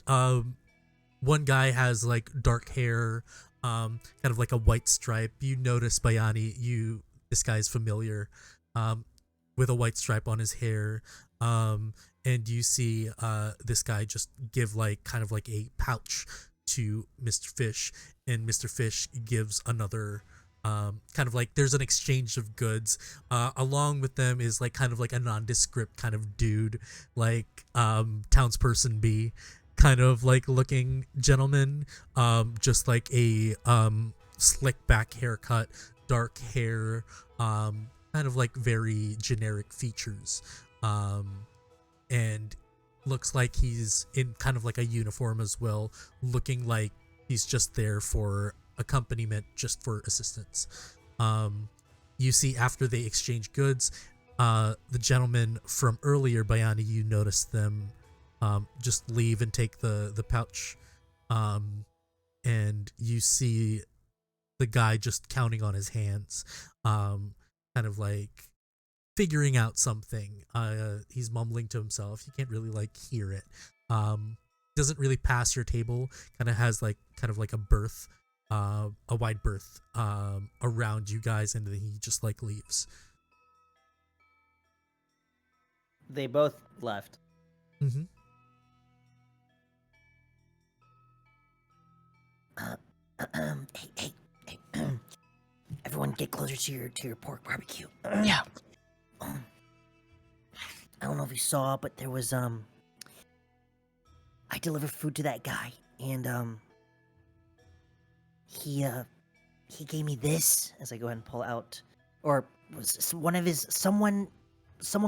one guy has like dark hair, kind of like a white stripe. You notice, Bayani, this guy's familiar, with a white stripe on his hair. And you see this guy just give like kind of like a pouch to Mr. Fish, and Mr. Fish gives another, kind of like there's an exchange of goods. Along with them is like kind of like a nondescript kind of dude, like townsperson B, kind of like looking gentleman, just like a slick back haircut, dark hair, kind of like very generic features. And looks like he's in kind of like a uniform as well, looking like he's just there for accompaniment, just for assistance. You see after they exchange goods, the gentleman from earlier, Bayani, you notice them just leave and take the pouch, and you see the guy just counting on his hands, kind of like figuring out something. He's mumbling to himself. You can't really like hear it. Doesn't really pass your table. Kind of like a berth, a wide berth around you guys, and then he just like leaves. They both left. Mm-hmm. Hey, everyone, get closer to your pork barbecue. Yeah. I don't know if you saw, but there was I delivered food to that guy, and he gave me this as I go ahead and pull out, or was one of his someone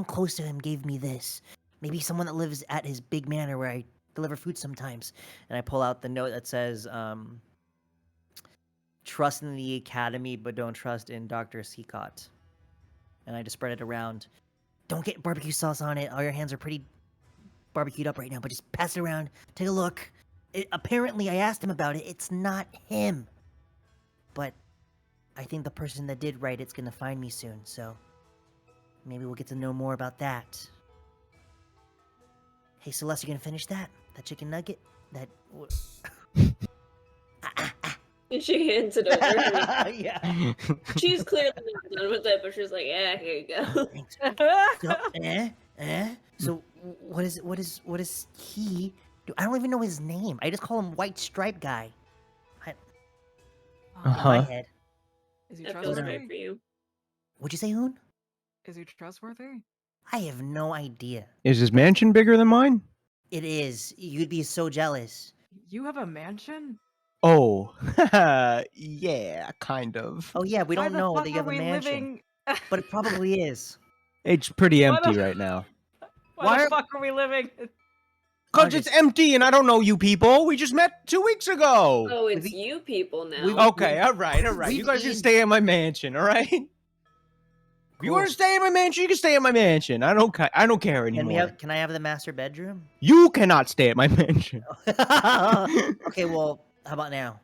close to him gave me this. Maybe someone that lives at his big manor where I deliver food sometimes. And I pull out the note that says, "Trust in the academy, but don't trust in Dr. Seacott." And I just spread it around. Don't get barbecue sauce on it. All your hands are pretty barbecued up right now, but just pass it around. Take a look. Apparently, I asked him about it. It's not him. But I think the person that did write it's gonna find me soon, so maybe we'll get to know more about that. Hey, Celeste, you gonna finish that? That chicken nugget? That... And she hands it over. yeah. She's clearly not done with it, but she's like, yeah, here you go. Thanks. So, what is he do? I don't even know his name. I just call him White Stripe Guy. In my Uh-huh. head. Is he That feels trustworthy? right for you. What'd you say, Hoon? Is he trustworthy? I have no idea. Is his mansion bigger than mine? It is. You'd be so jealous. You have a mansion? Oh, yeah, kind of. Oh yeah, we Why don't the know fuck whether you are have a we mansion, living? but it probably is. It's pretty Why empty the- right now. Why Why the are- fuck are we living? Cause it's empty and I don't know you people. We just met 2 weeks ago. Oh, it's We've- you people now. we've- Okay, all right. You we've guys can eaten- stay in my mansion, all right? If you Cool. want to stay in my mansion, you can stay in my mansion. I don't care Can anymore. Can I have the master bedroom? You cannot stay at my mansion. Okay, well, how about now?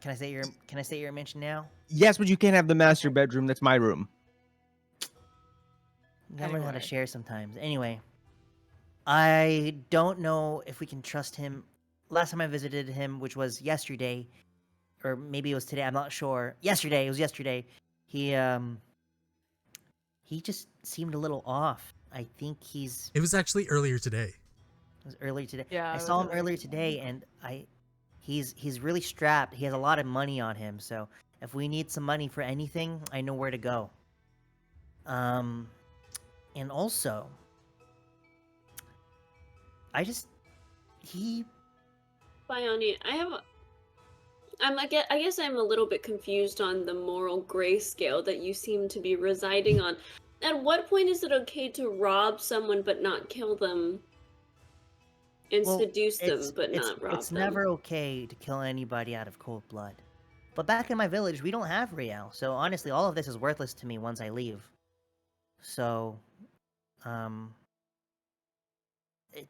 Can I stay at your mansion now? Yes, but you can't have the master bedroom. That's my room. Gotta learn how to Anyway. share sometimes. Anyway, I don't know if we can trust him. Last time I visited him, which was yesterday, or maybe it was today, I'm not sure. Yesterday, it was yesterday. He just seemed a little off. I think it It was actually earlier today. was earlier today. Yeah, I it saw was him earlier today, and he's really strapped. He has a lot of money on him, so if we need some money for anything, I know where to go. And also, I Bioni, I guess I'm a little bit confused on the moral grayscale that you seem to be residing on. At what point is it okay to rob someone but not kill them? And well, seduce them it's- but it's- not rob It's them? never okay to kill anybody out of cold blood. But back in my village, we don't have Riel, so honestly, all of this is worthless to me once I leave. So,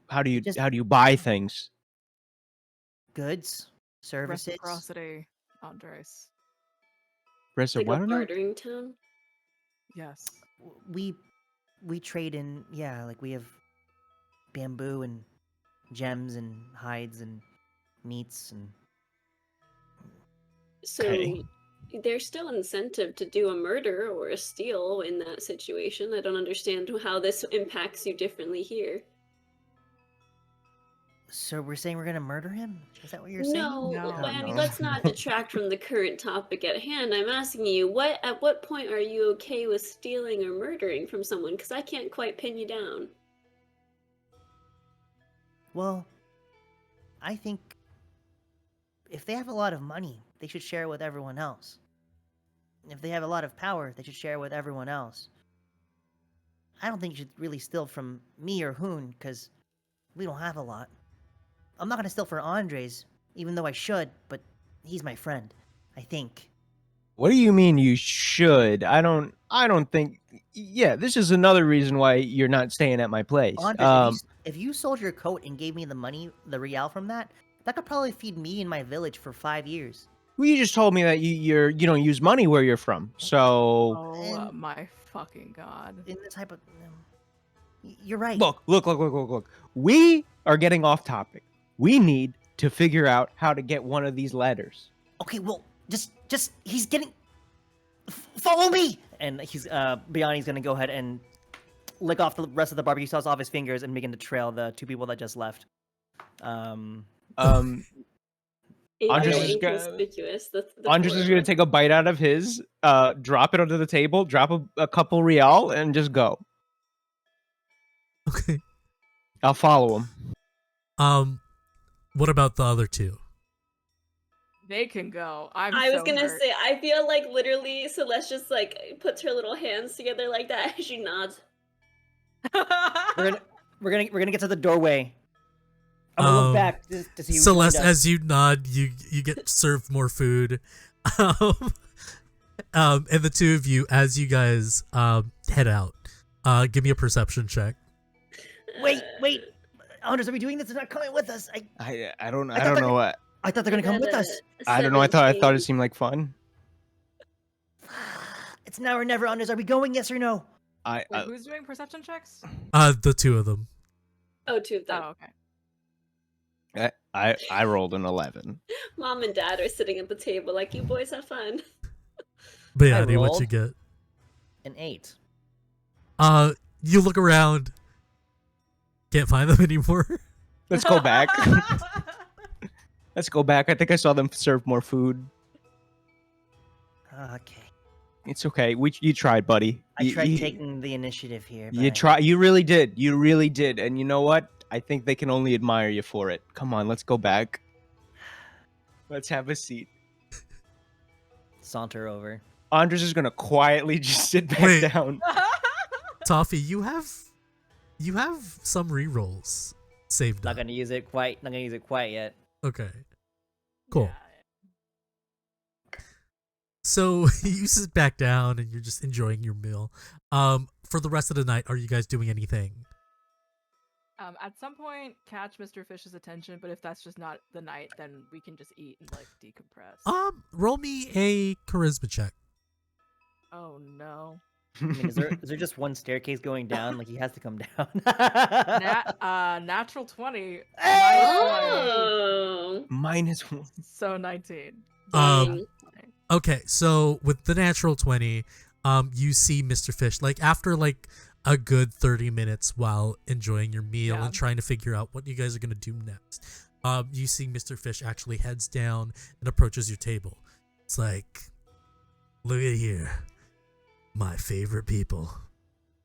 How do you just- buy things? goods, services. Reciprocity, Andres. Rest Like of what? a now? bartering town? Yes. We trade in, yeah, like we have bamboo and gems and hides and meats and So Okay. there's still incentive to do a murder or a steal in that situation. I don't understand how this impacts you differently here. So we're saying we're gonna murder him? Is that what you're saying? No, No. Bioni, No. let's not detract from the current topic at hand. I'm asking you, at what point are you okay with stealing or murdering from someone? Because I can't quite pin you down. Well, I think if they have a lot of money, they should share it with everyone else. If they have a lot of power, they should share it with everyone else. I don't think you should really steal from me or Hoon, because we don't have a lot. I'm not gonna steal for Andres, even though I should, but he's my friend, I think. What do you mean you should? I don't think. Yeah, this is another reason why you're not staying at my place. Andres, if you sold your coat and gave me the money, the real from that, that could probably feed me and my village for 5 years. Well, you just told me that you don't use money where you're from. So Oh And- my fucking god. In this type of, you're right. look. We are getting off topic. We need to figure out how to get one of these ladders. Okay, well, just he's getting. Follow me. And he's Biani's gonna go ahead and lick off the rest of the barbecue sauce off his fingers and begin to trail the 2 people that just left. Andres Very is gonna- inconspicuous. The Andres is gonna take a bite out of his, drop it onto the table, drop a couple real, and just go. Okay. I'll follow him. What about the other 2? They can go. I was so gonna hurt. say, I feel like literally Celeste just like puts her little hands together like that. She nods. We're gonna get to the doorway. I'm gonna look back to see. who Celeste, joined us. as you nod, you get served more food. And the 2 of you, as you guys head out, give me a perception check. Wait, Andres, are we doing this? They're not coming with us. I don't thought know what. I thought they're gonna come with us. I don't know. I thought it 17. seemed like fun. It's now or never, Andres. Are we going? Yes or no? I Wait, who's doing perception checks? The 2 of them. Oh, 2 of them. Oh, okay. I rolled an 11. Mom and Dad are sitting at the table like, you boys have fun. But yeah, I what you rolled. get? An 8. You look around. Can't find them anymore. Let's go back. Let's go back. I think I saw them serve more food. Okay. It's okay. You tried, buddy. I tried you, taking the initiative here. You but- try. You really did. You really did. And you know what? I think they can only admire you for it. Come on, let's go back. Let's have a seat. Saunter over. Andres is gonna quietly just sit back Wait. down. Toffee, you have some rerolls saved Not up. gonna use it quite. Not gonna use it quite yet. Okay. Cool. Yeah. So you sit back down and you're just enjoying your meal. For the rest of the night, are you guys doing anything? At some point, catch Mr. Fish's attention, but if that's just not the night, then we can just eat and like decompress. Roll me a charisma check. Oh no. I mean, is there just one staircase going down? Like he has to come down. Natural 20. Oh. -1. So 19. Um, Okay, so with the natural 20, you see Mr. Fish like after like a good 30 minutes while enjoying your meal Yeah. and trying to figure out what you guys are gonna do next. You see Mr. Fish actually heads down and approaches your table. It's like, look at here, my favorite people.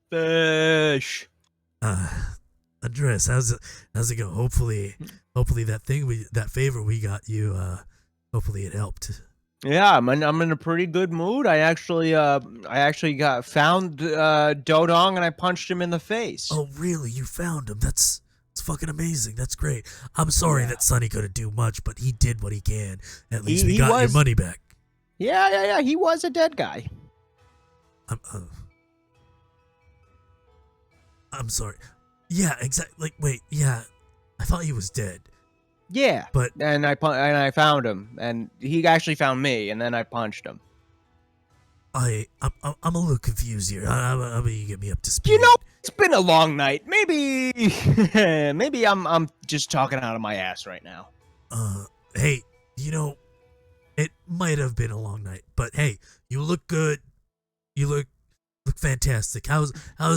Fish. Andres, how's it go? Hopefully that favor we got you, hopefully it helped. Yeah, I'm in a pretty good mood. I actually found Dodong and I punched him in the face. Oh, really? You found him? That's fucking amazing. That's great. I'm sorry Yeah. that Sonny couldn't do much, but he did what he can. At least He we got your was- money back. Yeah. He was a dead guy. I'm sorry. Yeah, exactly. Like, wait, yeah. I thought he was dead. Yeah, But- and I found him, and he actually found me, and then I punched him. I'm a little confused here. I mean, you get me up to speed. You know, it's been a long night. Maybe I'm just talking out of my ass right now. Hey, you know, it might have been a long night, but hey, you look good. You look fantastic. How's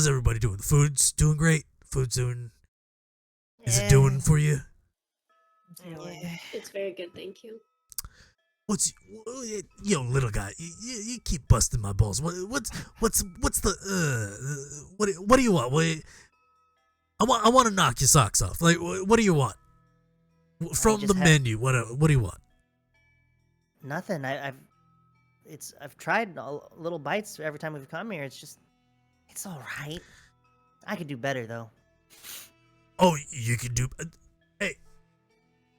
everybody doing? The food's doing great. Is it doing for you? It's very good, thank you. Little guy, you keep busting my balls. What's the what do you want? I want to knock your socks off. Like, what do you want from just the have- menu? What do you want? Nothing. I've tried little bites every time we've come here. It's all right. I could do better though. Oh, you can do. Hey,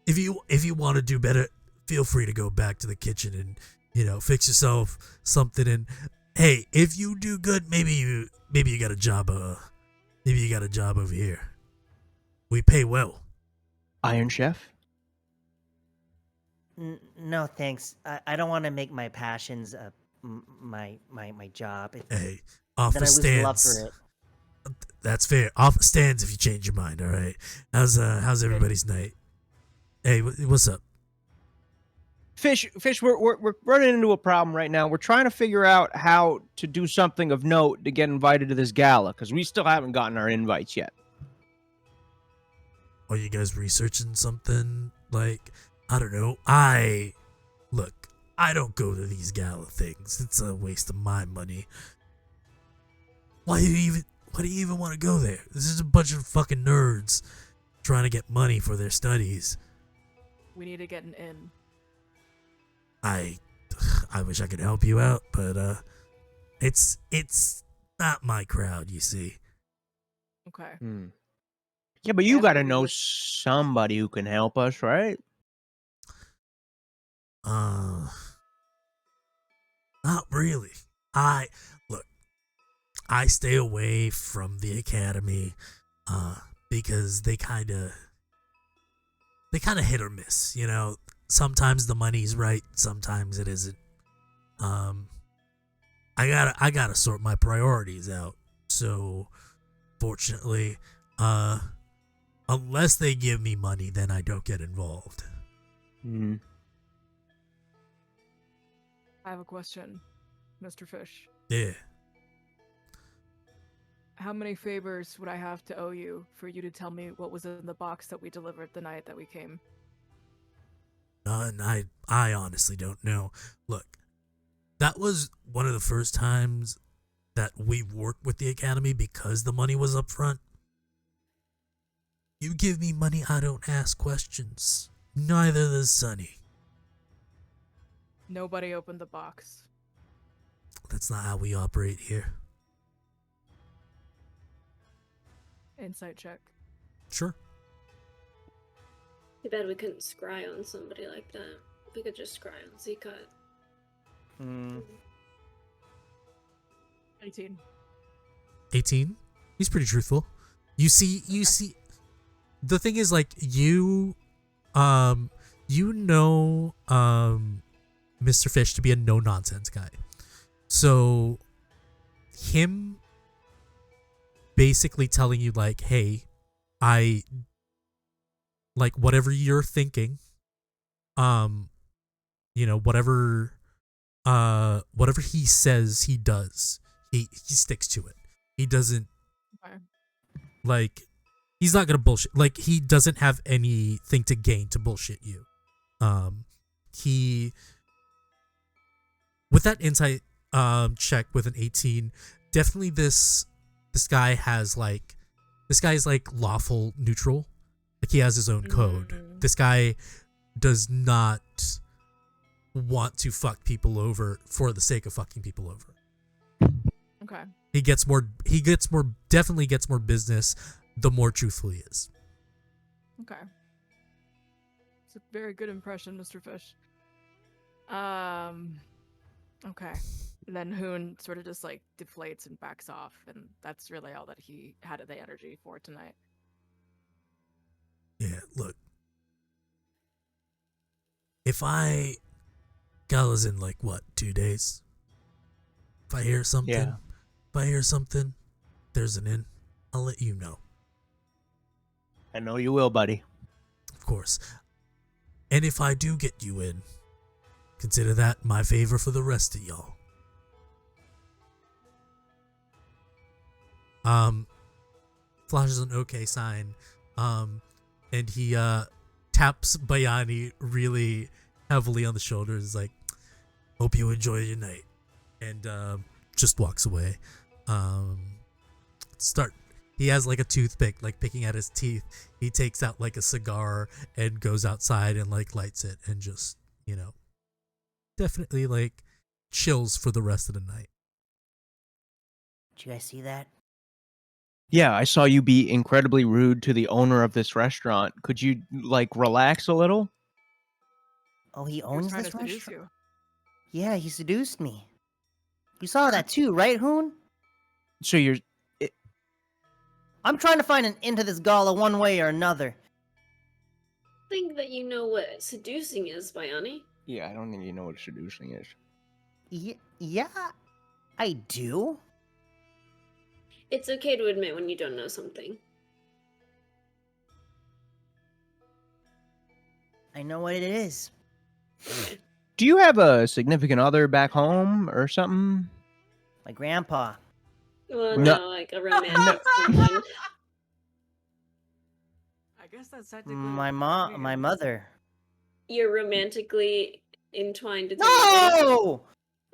if you want to do better, feel free to go back to the kitchen fix yourself something, and hey, if you do good, maybe you got a job. Maybe you got a job over here. We pay well. Iron Chef? No, thanks. I don't want to make my passions my job. Hey, Then offer I lose the love for stands. it. That's fair. Offer stands if you change your mind. All right. How's everybody's night? Hey, what's up? Fish, we're running into a problem right now. We're trying to figure out how to do something of note to get invited to this gala, because we still haven't gotten our invites yet. Are you guys researching something? Like, I don't know. Look, I don't go to these gala things. It's a waste of my money. Why do you even want to go there? This is a bunch of fucking nerds trying to get money for their studies. We need to get an in. I wish I could help you out, but it's not my crowd, you see. Okay. Yeah, but you Yeah, got to we know would- somebody who can help us, right? Not really. I stay away from the academy because they kind of hit or miss, Sometimes the money's right, sometimes it isn't. I gotta sort my priorities out. So fortunately, unless they give me money, then I don't get involved. I have a question, Mr. Fish. Yeah. How many favors would I have to owe you for you to tell me what was in the box that we delivered the night that we came? And I honestly don't know. Look, that was one of the first times that we've worked with the academy because the money was up front. You give me money, I don't ask questions. Neither does Sonny. Nobody opened the box. That's not how we operate here. Insight check. Sure. Too bad we couldn't scry on somebody like that. We could just scry on Z-Cut. 18. 18? He's pretty truthful. You see, the thing is, like, Mr. Fish to be a no-nonsense guy. So, him basically telling you, like, hey, whatever you're thinking, whatever he says he does, he sticks to it. He doesn't, Okay. he's not gonna bullshit. Like, he doesn't have anything to gain to bullshit you. He, with that insight check with an 18, definitely this guy has this guy is lawful neutral. Like, he has his own code. Mm. This guy does not want to fuck people over for the sake of fucking people over. Okay. He definitely gets more business the more truthful he is. Okay. It's a very good impression, Mr. Fish. Okay. And then Hoon sort of just deflates and backs off, and that's really all that he had the energy for tonight. Yeah, look. Gala's in 2 days? If I hear something, there's an in, I'll let you know. I know you will, buddy. Of course. And if I do get you in, consider that my favor for the rest of y'all. Flashes an okay sign, and he taps Bayani really heavily on the shoulders, like, hope you enjoy your night, and just walks away. He has a toothpick, picking at his teeth. He takes out a cigar and goes outside and lights it and just, definitely chills for the rest of the night. Did you guys see that? Yeah, I saw you be incredibly rude to the owner of this restaurant. Could you relax a little? Oh, he He was owns trying this to seduce restaurant? you. Yeah, he seduced me. You saw that too, right, Hoon? So you're. I'm trying to find an end to this Gala one way or another. Think that you know what seducing is, Bayani. Yeah, I don't think you know what seducing is. Yeah, I do. It's okay to admit when you don't know something. I know what it is. Do you have a significant other back home or something? My grandpa. Well, No. no, like a romantic someone. I guess that's technically My weird. my mother. You're romantically entwined with your mother. No!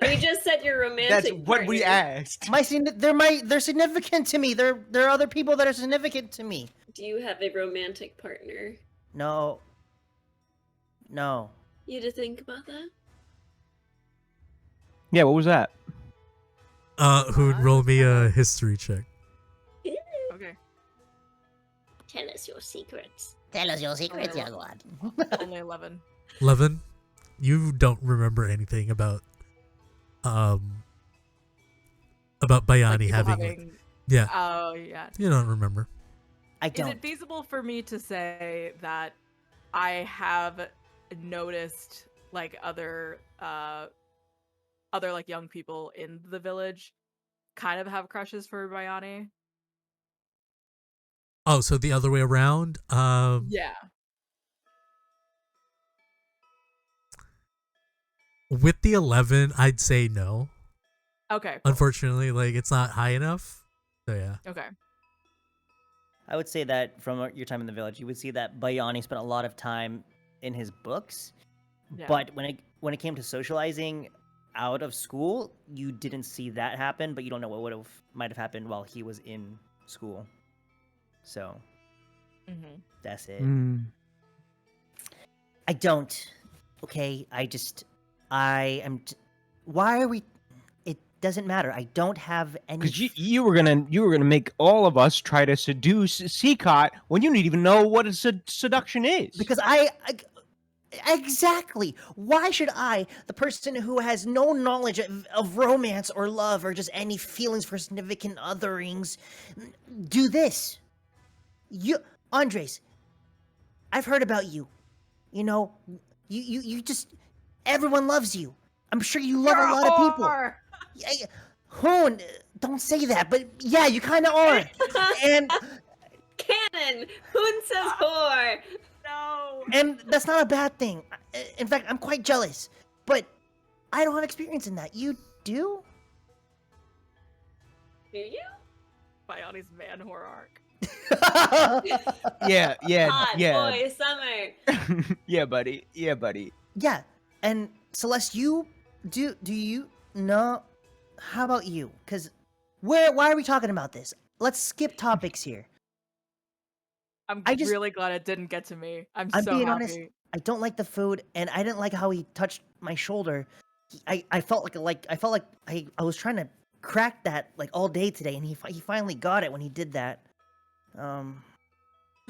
We just said you're romantic. partner. asked. They're significant to me. There are other people that are significant to me. Do you have a romantic partner? No. No. You had to think about that? Yeah, what was that? Who'd roll me a history check? Okay, Tell us your secrets. Tell us your secrets, Oh. young one. only 11. 11. You don't remember anything about Bayani Like, people having. Yeah, Oh yeah. you don't remember. I Is don't. it feasible for me to say that I have noticed like other like young people in the village kind of have crushes for Bayani? Oh, so the other way around. Yeah. With the 11, I'd say no. Okay. Cool. Unfortunately, like it's not high enough. So yeah. Okay. I would say that from your time in the village, you would see that Bayani spent a lot of time in his books, Yeah. but when it came to socializing out of school, you didn't see that happen. But you don't know what might have happened while he was in school. So Mm-hmm. that's it. I don't. Okay, I am. Why are we? It doesn't matter. I don't have any. Because you were gonna make all of us try to seduce Seacott when you didn't even know what a seduction is. Because exactly. Why should I, the person who has no knowledge of romance or love or just any feelings for significant otherings, do this? Andres, I've heard about you. You know, you just, everyone loves you. I'm sure you love a lot of people. Hoon, don't say that, but yeah, you kind of are. And Canon! Hoon says whore! No. and that's not a bad thing. In fact, I'm quite jealous. But I don't have experience in that. You do? Do you? Bayani's man horror arc. yeah, Hot boy summer! yeah, buddy. Yeah. And Celeste, do you know? How about you? Because why are we talking about this? Let's skip topics here. I'm I just- really glad it didn't get to me. I'm I'm so being happy. honest. I don't like the food, and I didn't like how he touched my shoulder. I felt like I was trying to crack that like all day today, and he finally got it when he did that.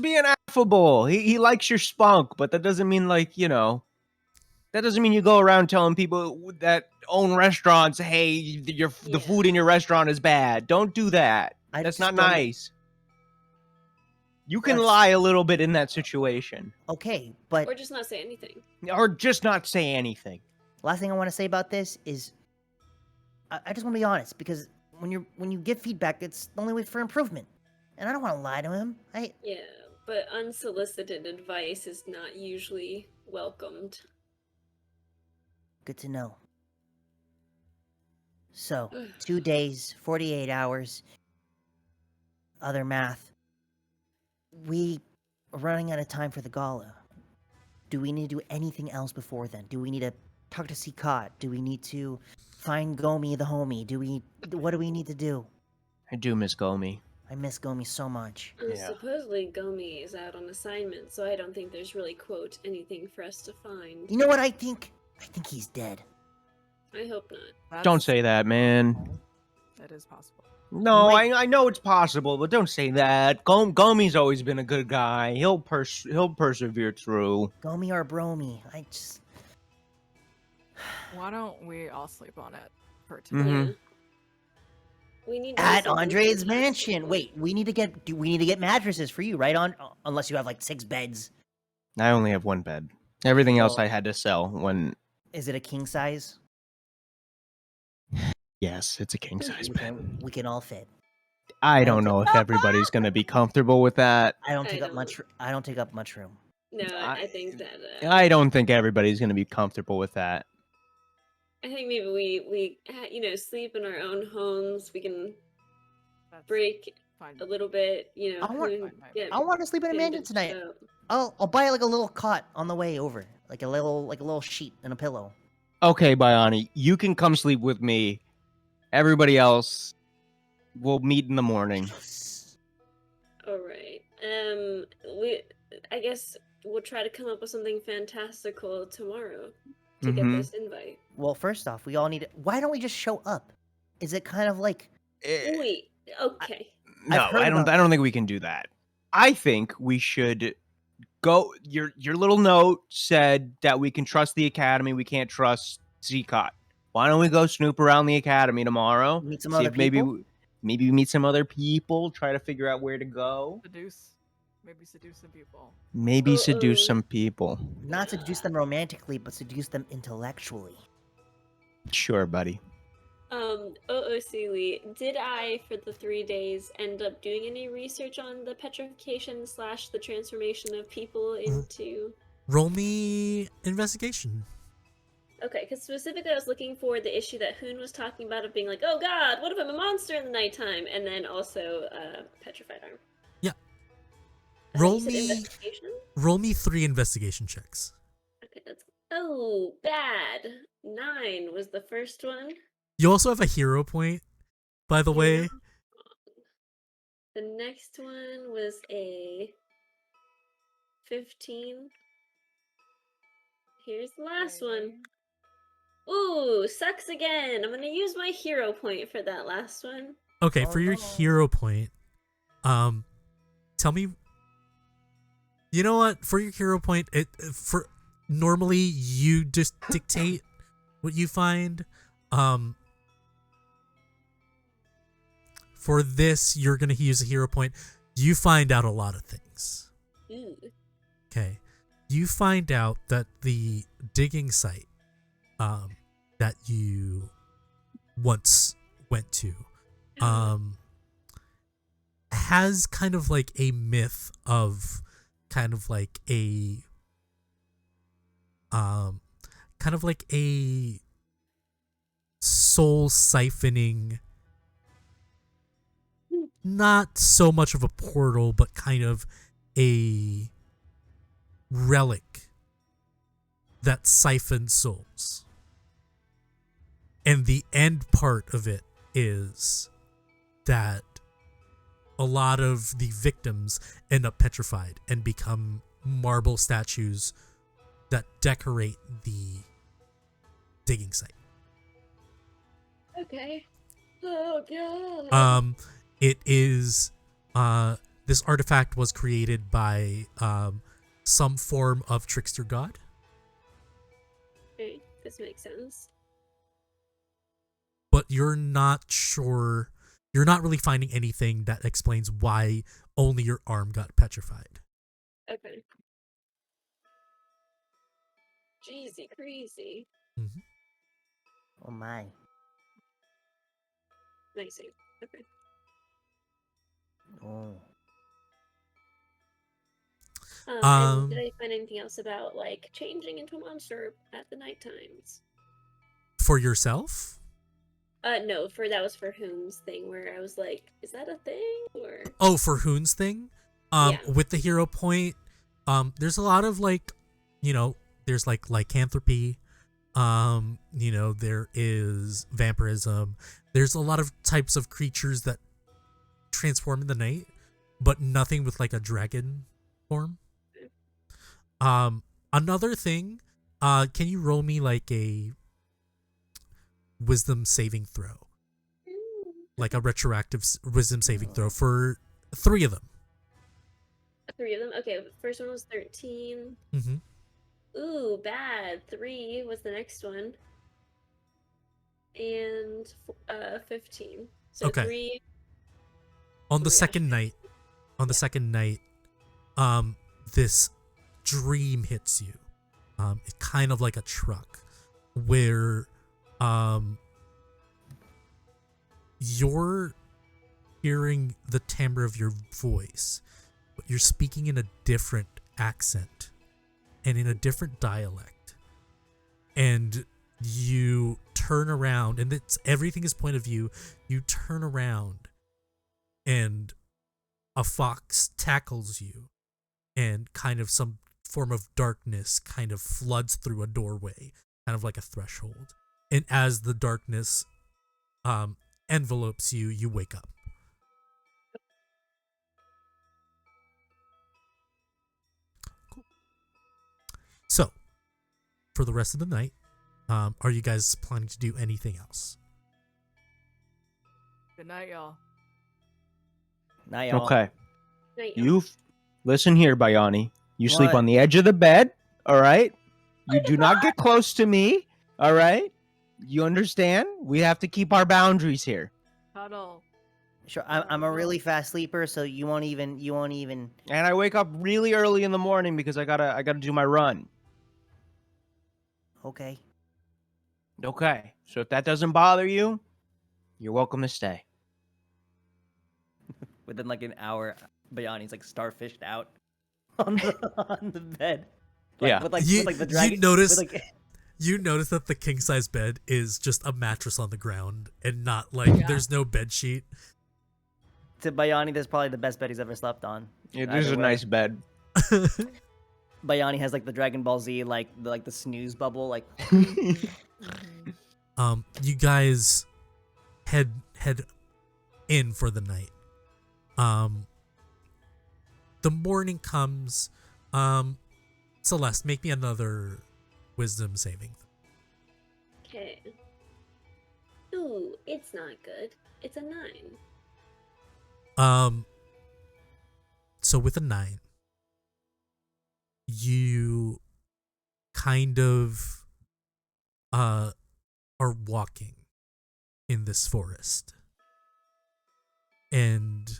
Being affable. He likes your spunk, but that doesn't mean that doesn't mean you go around telling people that own restaurants, hey, the food in your restaurant is bad. Don't do that. I That's just not don't- nice. You can That's- lie a little bit in that situation, Okay, but Or just not say anything. or just not say anything. last thing I want to say about this is, I just want to be honest, because when you give feedback, it's the only way for improvement, and I don't want to lie to him. Yeah, but unsolicited advice is not usually welcomed. Good to know. So 2 days, 48 hours. Other math. We are running out of time for the gala. Do we need to do anything else before then? Do we need to talk to Seacott? Do we need to find Gomi the homie? What do we need to do? I do miss Gomi. I miss Gomi so much. Yeah. Supposedly Gomi is out on assignment, so I don't think there's really, quote, anything for us to find. You know what I think? I think he's dead. I hope not. Don't That's- say that, man. That is possible. No, Like- I know it's possible, but don't say that. Gomi's always been a good guy. He'll persevere through. Gomi or Bromi. Why don't we all sleep on it for today? Mhm. Yeah. We need to do At something Andre's fantastical. mansion. Wait, we need to get mattresses for you, right? On unless you have like 6 beds. I only have one bed. Everything else Well- I had to sell when. Is it a king size? Yes, it's a king size bed. We can all fit. I don't don't know if everybody's gonna be comfortable with that. I don't I take up don't. much. I don't take up much room. No, I- I think that. I don't think everybody's gonna be comfortable with that. I think maybe we sleep in our own homes. We can That's break fine. a little bit. I want- Hoon get I want to sleep in a mansion bandaged tonight. up. I'll buy like a little cot on the way over, like a little sheet and a pillow. Okay, Bayani, you can come sleep with me. Everybody else, we'll meet in the morning. All right. I guess we'll try to come up with something fantastical tomorrow to get Mhm. this invite. Well, first off, we all need. Why don't we just show up? Is it kind of like Wait. Okay. No, I've heard I don't. about- I don't think we can do that. I think we should go. Your little note said that we can trust the academy. We can't trust Zcot. Why don't we go snoop around the academy tomorrow? Meet some See other if maybe people? maybe we meet some other people. Try to figure out where to go. Maybe seduce some people. Maybe seduce some people. not seduce them romantically, but seduce them intellectually? Sure, buddy. Sealy, did I, for the 3 days, end up doing any research on the petrification / the transformation of people into... Roll me investigation. Okay, because specifically I was looking for the issue that Hoon was talking about of being like, oh god, what if I'm a monster in the nighttime? And then also petrified arm. Yeah. You Roll said me investigation? roll me 3 investigation checks. Okay, that's... Oh, bad. 9 was the first one. You also have a hero point, by the way. Yeah. The next one was a 15. Here's the last one. Ooh, sucks again. I'm gonna use my hero point for that last one. Okay, Oh, for your no. hero point, tell me. You know what? For your hero point, for normally you just dictate what you find. For this, you're gonna use a hero point. You find out a lot of things. Ooh. Okay, you find out that the digging site, that you once went to, has kind of like a myth of kind of like a soul siphoning, not so much of a portal, but kind of a relic that siphons souls. And the end part of it is that a lot of the victims end up petrified and become marble statues that decorate the digging site. Okay. Oh god. It is this artifact was created by some form of trickster god. Okay, this makes sense. But you're not sure. You're not really finding anything that explains why only your arm got petrified. Okay. Jeezy crazy. Oh my. Nice. Okay. Oh. And did I find anything else about like changing into a monster at the night times? For yourself? No, that was for Hoon's thing where I was like, is that a thing or? Oh, for Hoon's thing? Yeah. With the hero point, there's a lot of like, there's like lycanthropy, there is vampirism. There's a lot of types of creatures that transform in the night, but nothing with like a dragon form. Another thing, can you roll me like a wisdom saving throw? Like a retroactive wisdom saving throw for 3 of them. 3 of them? Okay, the first one was 13. Mm-hmm. Ooh, bad. 3 was the next one. And 15. So Okay. 3. On Oh the my gosh. second night, um, this dream hits you. It's kind of like a truck, where, you're hearing the timbre of your voice, but you're speaking in a different accent and in a different dialect. And you turn around, and it's everything is point of view. You turn around, and a fox tackles you, and kind of some form of darkness kind of floods through a doorway, kind of like a threshold. And as the darkness envelopes you, you wake up. Cool. So, for the rest of the night, are you guys planning to do anything else? Good night, y'all. Night, y'all. Okay. Night, You listen here, Bayani. You sleep What? on the edge of the bed, all right? You do not get close to me, all right? You understand? We have to keep our boundaries here. Cuddle. Sure, I'm a really fast sleeper, so you won't even. And I wake up really early in the morning because I gotta do my run. Okay. Okay. So if that doesn't bother you, you're welcome to stay. Within like an hour, Bayani's like starfished out on the bed. Like, Yeah. With like You- with like the you dragon. notice- With, like, You notice that the king size bed is just a mattress on the ground and not like Yeah. there's no bed sheet. to Bayani, that's probably the best bed he's ever slept on. It is Either a way. nice bed. Bayani has like the Dragon Ball Z, like the snooze bubble, like. You guys head in for the night. The morning comes. Celeste, make me another wisdom saving. Okay. Ooh, it's not good. It's a 9. So with a 9, you kind of are walking in this forest. And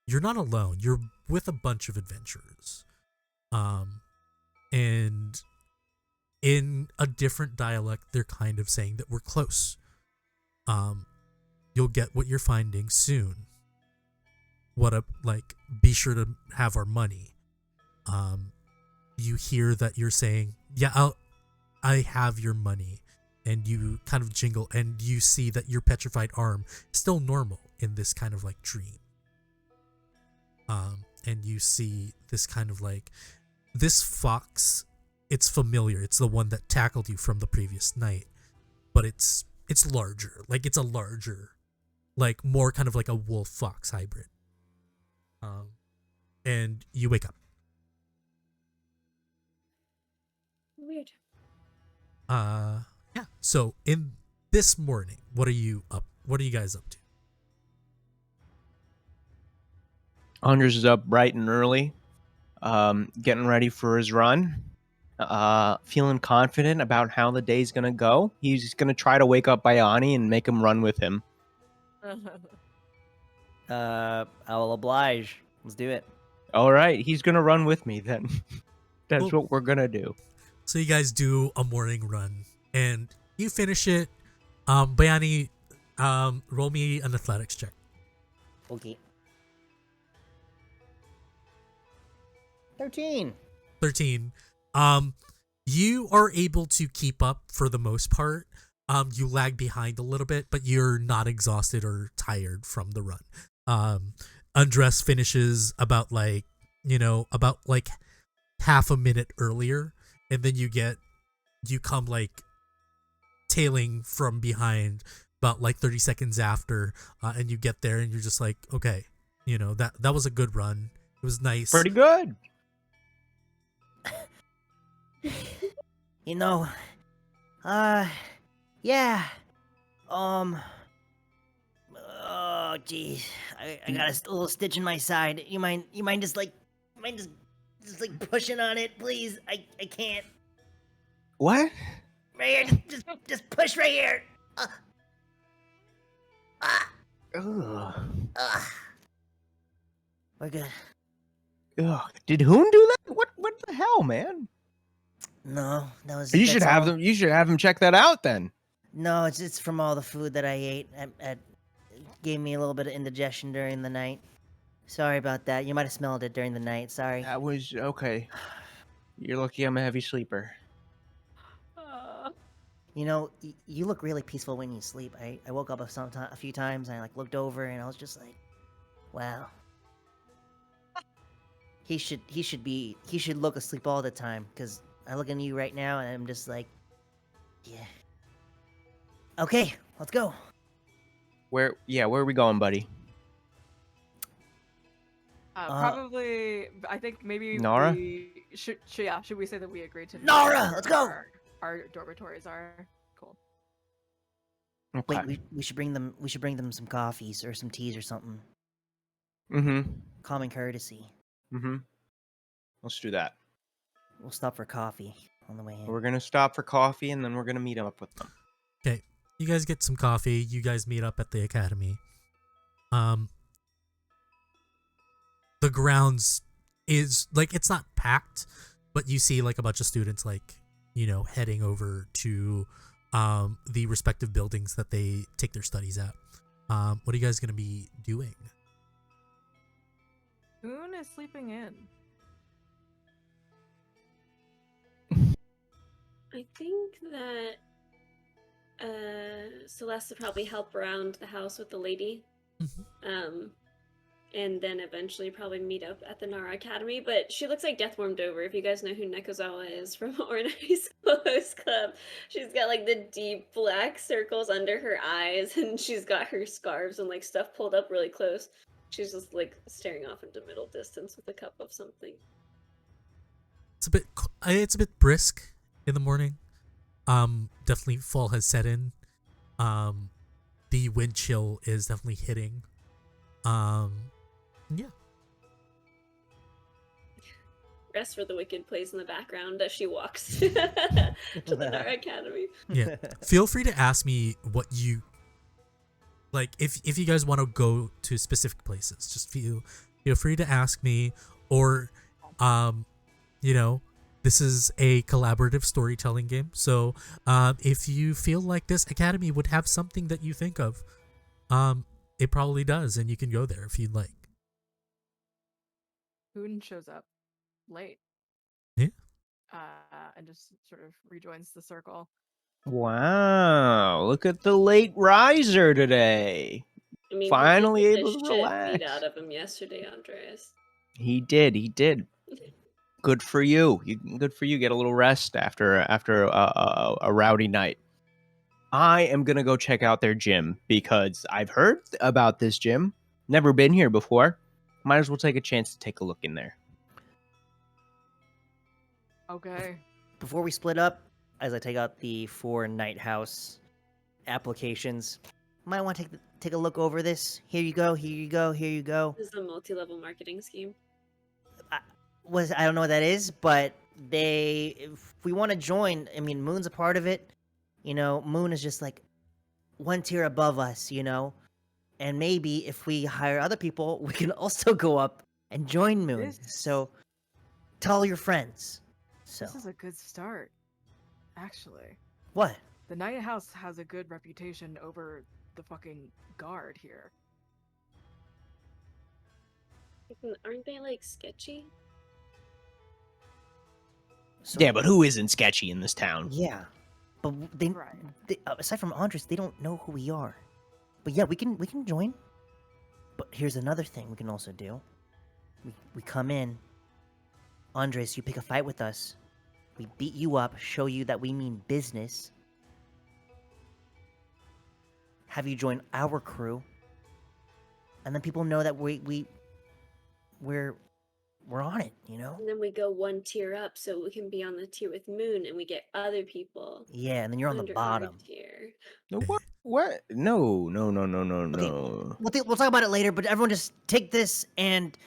you're not alone. You're with a bunch of adventurers. And in a different dialect, they're kind of saying that we're close. You'll get what you're finding soon. Be sure to have our money. You hear that you're saying, yeah, I have your money. And you kind of jingle, and you see that your petrified arm is still normal in this kind of like dream. And you see this kind of like, this fox, it's familiar. It's the one that tackled you from the previous night, but it's larger. Like it's a larger, like more kind of like a wolf fox hybrid. And you wake up. Weird. Yeah. So in this morning, what are you guys up to? Anders is up bright and early, getting ready for his run, feeling confident about how the day's gonna go. He's gonna try to wake up Bayani and make him run with him. I will oblige. Let's do it. All right, he's gonna run with me then. That's Cool. what we're gonna do. So you guys do a morning run, and you finish it. Bayani, roll me an athletics check. Okay. 13. 13. You are able to keep up for the most part. You lag behind a little bit, but you're not exhausted or tired from the run. Undress finishes about half a minute earlier, and then you come like tailing from behind about like 30 seconds after, and you get there and you're just like, okay, that was a good run. It was nice. Pretty good. You know, yeah. Oh, jeez. I got a little stitch in my side. You mind just just like pushing on it, please. I can't. What? Right here, just push right here. Ugh. We're good. Ugh. Did Hoon do that? What the hell, man? No, that's You should have all. them. You should have him check that out then. No, it's from all the food that I ate. It gave me a little bit of indigestion during the night. Sorry about that. You might have smelled it during the night. Sorry. That was okay. You're lucky I'm a heavy sleeper. You know, you look really peaceful when you sleep. I woke up a few times and I like looked over and I was just like, wow. He should look asleep all the time, because I look at you right now and I'm just like, yeah. Okay, let's go. Where are we going, buddy? Probably, I think maybe Nara? should we say that we agreed to Nara, let's go! Our dormitories are cool. Okay. Wait, we should bring them some coffees or some teas or something. Mm-hmm. Common courtesy. Mm-hmm. Let's do that. We'll stop for coffee on the way in. We're gonna stop for coffee and then we're gonna meet up with them. Okay, you guys get some coffee. You guys meet up at the academy. The grounds is like, it's not packed, but you see like a bunch of students like, heading over to the respective buildings that they take their studies at. What are you guys gonna be doing? Hoon is sleeping in. I think that Celeste will probably help around the house with the lady. And then eventually probably meet up at the Nara Academy. But she looks like death warmed over. If you guys know who Nekozawa is from Oranai's Clothes Club, she's got like the deep black circles under her eyes, and she's got her scarves and like stuff pulled up really close. She's just like staring off into middle distance with a cup of something. It's a bit brisk in the morning. Definitely fall has set in. The wind chill is definitely hitting. Yeah. Rest for the Wicked plays in the background as she walks to the Nara Academy. Yeah. Feel free to ask me what you like, if you guys want to go to specific places. Just feel free to ask me, or this is a collaborative storytelling game. So if you feel like this academy would have something that you think of, it probably does, and you can go there if you'd like. Hoon shows up late. Yeah. And just sort of rejoins the circle. Wow, look at the late riser today. I mean, Finally he did able the to shit relax. beat out of him yesterday, Andreas. He did. Good for you. Good for you. Get a little rest after a rowdy night. I am gonna go check out their gym because I've heard about this gym. Never been here before. Might as well take a chance to take a look in there. Okay. Before we split up, as I take out the 4 Night House applications, might want to take a look over this. Here you go. Here you go. Here you go. This is a multi-level marketing scheme. I don't know what that is, but if we want to join, I mean, Moon's a part of it. Moon is just like one tier above us, and maybe if we hire other people, we can also go up and join Moon. So tell all your friends. So This is a good start, actually. what? The Night House has a good reputation over the fucking guard here. Aren't they like sketchy? So, Yeah, but who isn't sketchy in this town? yeah, but they aside from Andres, they don't know who we are. But yeah, we can join. But here's another thing we can also do. We come in. Andres, you pick a fight with us. We beat you up, show you that we mean business. Have you join our crew, and then people know that we're on it, And then we go one tier up so we can be on the tier with Moon, and we get other people. Yeah, and then you're on the under our bottom. tier. No, what? No. Okay, we'll talk about it later, but everyone just take this and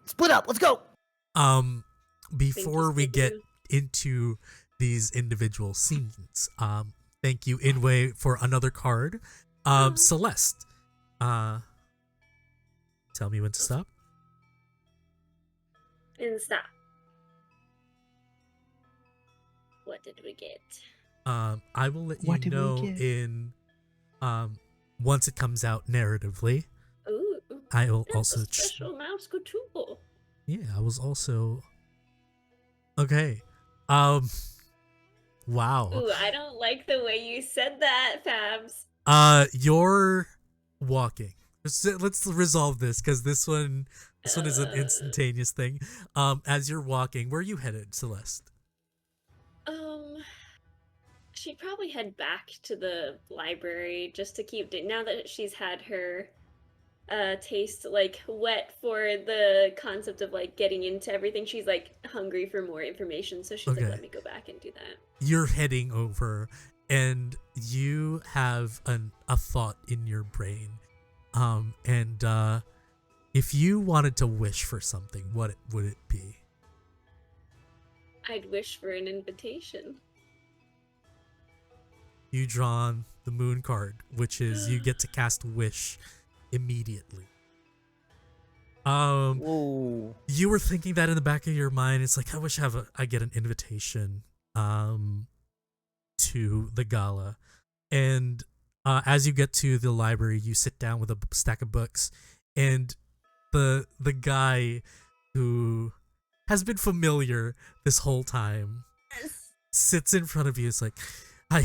split up. Let's go. Before we get Scooby-Doo. into these individual scenes, thank you, Inway, for another card. Celeste, tell me when to stop. And stop. What did we get? I will let you What did we know get? in once it comes out narratively. Ooh, I will that's also a special mouse couture. yeah, I was also okay. Wow. Ooh, I don't like the way you said that, Fabs. You're walking. Let's resolve this because this one is an instantaneous thing. As you're walking, where are you headed, Celeste? She'd probably head back to the library just to keep now that she's had her taste like wet for the concept of like getting into everything. She's like hungry for more information, so she's Okay. like, let me go back and do that. You're heading over, and you have a thought in your brain. And if you wanted to wish for something, what would it be? I'd wish for an invitation. You drawn the moon card, which is you get to cast wish immediately. Whoa. You were thinking that in the back of your mind. It's like, I wish I get an invitation to the gala. And as you get to the library, you sit down with a stack of books, and the guy who has been familiar this whole time sits in front of you. It's like, hi,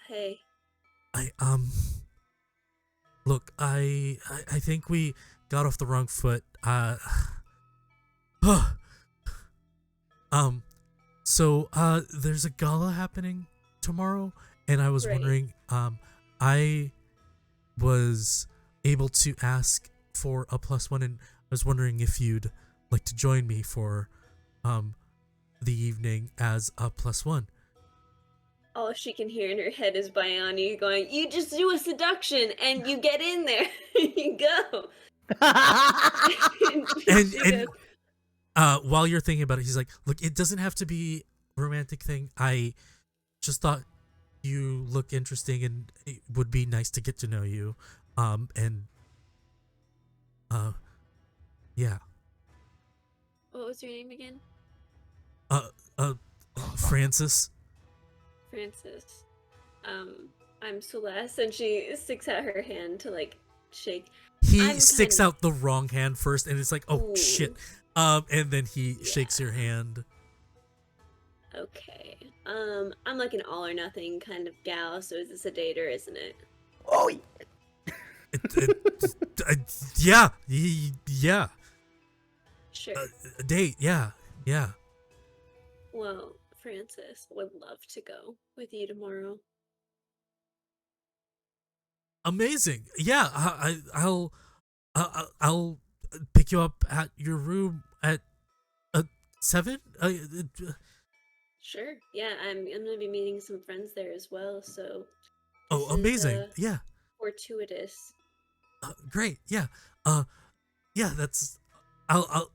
Hey. Look, I think we got off the wrong foot. So there's a gala happening tomorrow, and I was Right. wondering, I was able to ask for a +1, and I was wondering if you'd like to join me for the evening as a +1. All she can hear in her head is Biani going, you just do a seduction and you get in there. You go. And She and goes, while you're thinking about it, he's like, look, it doesn't have to be a romantic thing. I just thought you look interesting, and it would be nice to get to know you. Yeah. what was your name again? Francis. Francis. I'm Celeste, and she sticks out her hand to like shake. He I'm sticks kind out the wrong hand first, and it's like, oh Ooh. shit. And then he shakes your Yeah. hand. Okay. I'm like an all or nothing kind of gal, so is this a date or isn't it? Oh, Yeah. Yeah. Sure. A date. Yeah. Well, Francis would love to go with you tomorrow. Amazing. Yeah. I'll pick you up at your room at 7. Sure. Yeah, I'm gonna be meeting some friends there as well, so Oh, this is, amazing. Yeah. fortuitous. Great. Yeah. Yeah, that's I'll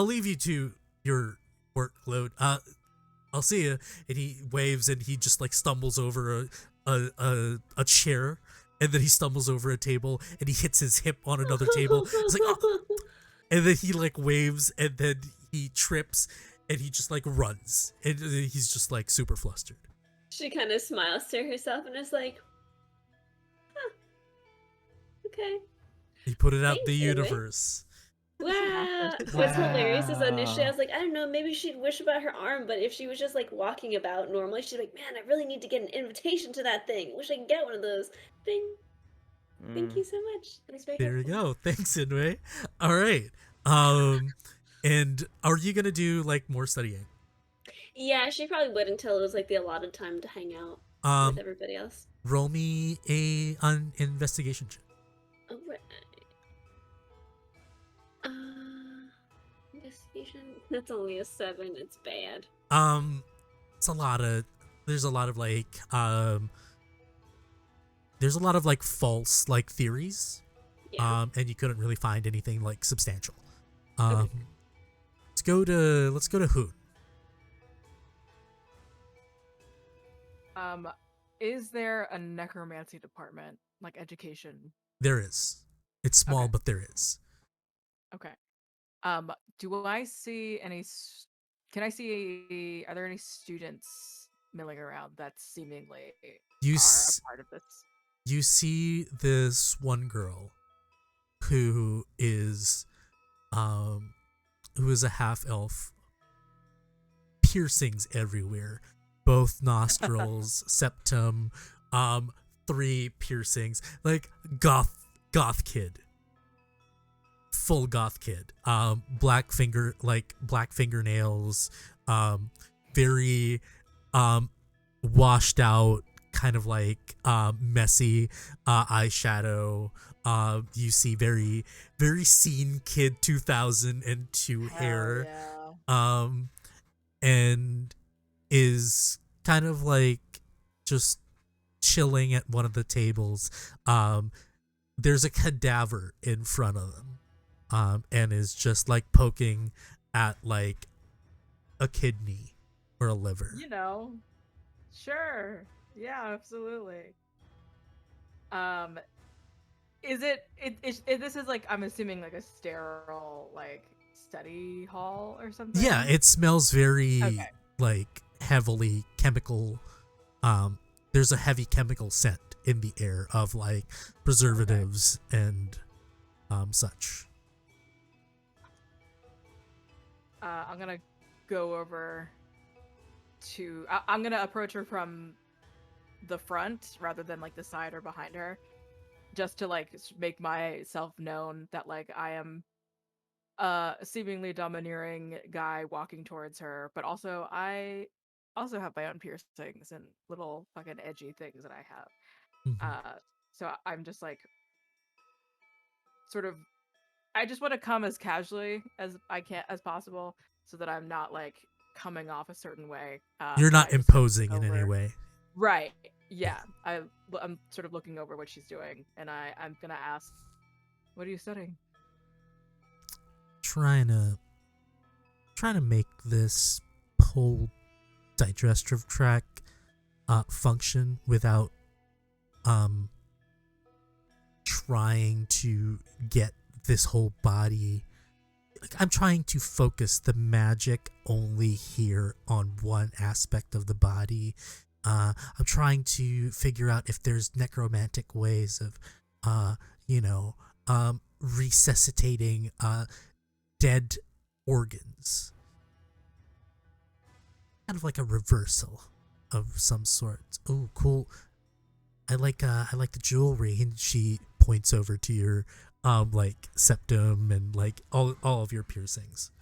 leave you to your workload. I'll see you. And he waves, and he just like stumbles over a chair, and then he stumbles over a table, and he hits his hip on another table. It's like, oh. And then he like waves, and then he trips, and he just like runs, and he's just like super flustered. She kind of smiles to herself and is like, huh. Okay. He put it out Thanks, the anyway. universe. Wow. What's hilarious is initially I Wow. was like, I don't know, maybe she'd wish about her arm, but if she was just like walking about normally, she'd be like, man, I really need to get an invitation to that thing. Wish I could get one of those. Ding. Thank you so much. That was very There you helpful. go. Thanks, Inway. All right. And are you gonna do like more studying? Yeah, she probably would until it was like the allotted time to hang out with everybody else. Roll me an investigation check. All right. Investigation. That's only a 7. It's bad. It's a lot of there's a lot of like false like theories. Yeah. And you couldn't really find anything like substantial. Um, Okay. let's go to Hoon. Is there a necromancy department, like education? There is. It's small, Okay. but there is. Okay. Do I see any? Can I see? Are there any students milling around that seemingly You are s- a part of this? you see this one girl who is um who is a half elf, piercings everywhere, both nostrils, septum, um 3 piercings, like goth kid, full goth kid. Black fingernails, very washed out, kind of like messy eyeshadow. You see very scene kid 2002 hair. Um and is kind of like just chilling at one of the tables. There's a cadaver in front of them, and is just like poking at like a kidney or a liver. You know, sure. Yeah, absolutely. Um, is this is like, I'm assuming, like a sterile like study hall or something? Yeah, it smells very Okay. like heavily chemical. There's a heavy chemical scent in the air of like preservatives and such. I'm gonna go over to. I'm gonna approach her from the front rather than like the side or behind her, just to like make myself known that like I am a seemingly domineering guy walking towards her, but also I also have my own piercings and little fucking edgy things that I have. Mhm. So I'm just like sort of, I just want to come as casually as I can as possible, so that I'm not like coming off a certain way. You're And not I just sort of imposing look in any over. way. Right. Yeah. I'm sort of looking over what she's doing, and I'm gonna ask, "What are you studying?" Trying to make this whole digestive tract function without trying to get this whole body, like I'm trying to focus the magic only here on one aspect of the body. I'm trying to figure out if there's necromantic ways of you know resuscitating dead organs, kind of like a reversal of some sort. Oh, cool. I like the jewelry, and she points over to your like septum and like all of your piercings.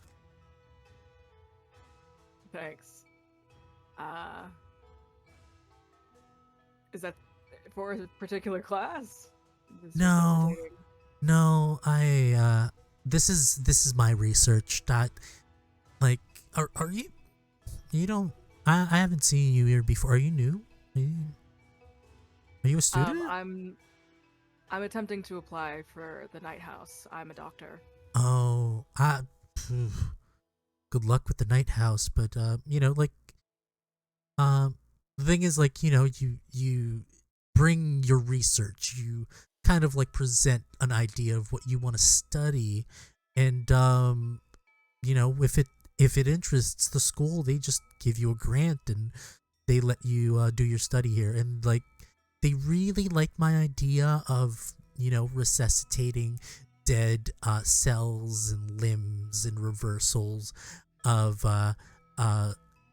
Thanks. Is that for a particular class? No, no, I this is my research. That like are you don't I haven't seen you here before. Are you new? Are you a student? I'm attempting to apply for the night house. I'm a doctor. Oh, good luck with the night house, but like the thing is, like, you bring your research, you kind of like present an idea of what you want to study, and if it interests the school, they just give you a grant and they let you do your study here, and like they really like my idea of resuscitating dead cells and limbs and reversals of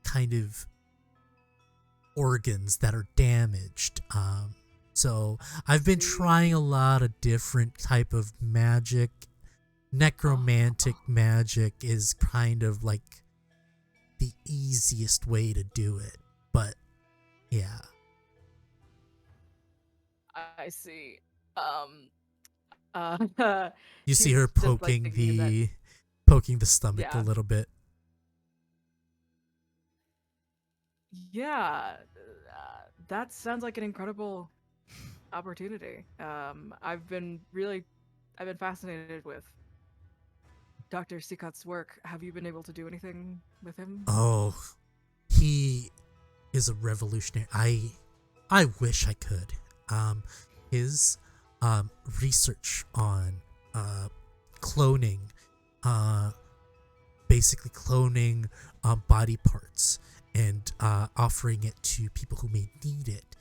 kind of organs that are damaged. So I've been trying a lot of different type of magic. Necromantic magic is kind of like the easiest way to do it, but yeah. I see. Uh, You see her she's just like poking thinking that. the stomach a Yeah. little bit. Yeah, that sounds like an incredible opportunity. I've been really, I've been fascinated with Dr. Sikot's work. Have you been able to do anything with him? Oh, he is a revolutionary. I wish I could. His research on cloning, basically cloning body parts and offering it to people who may need it,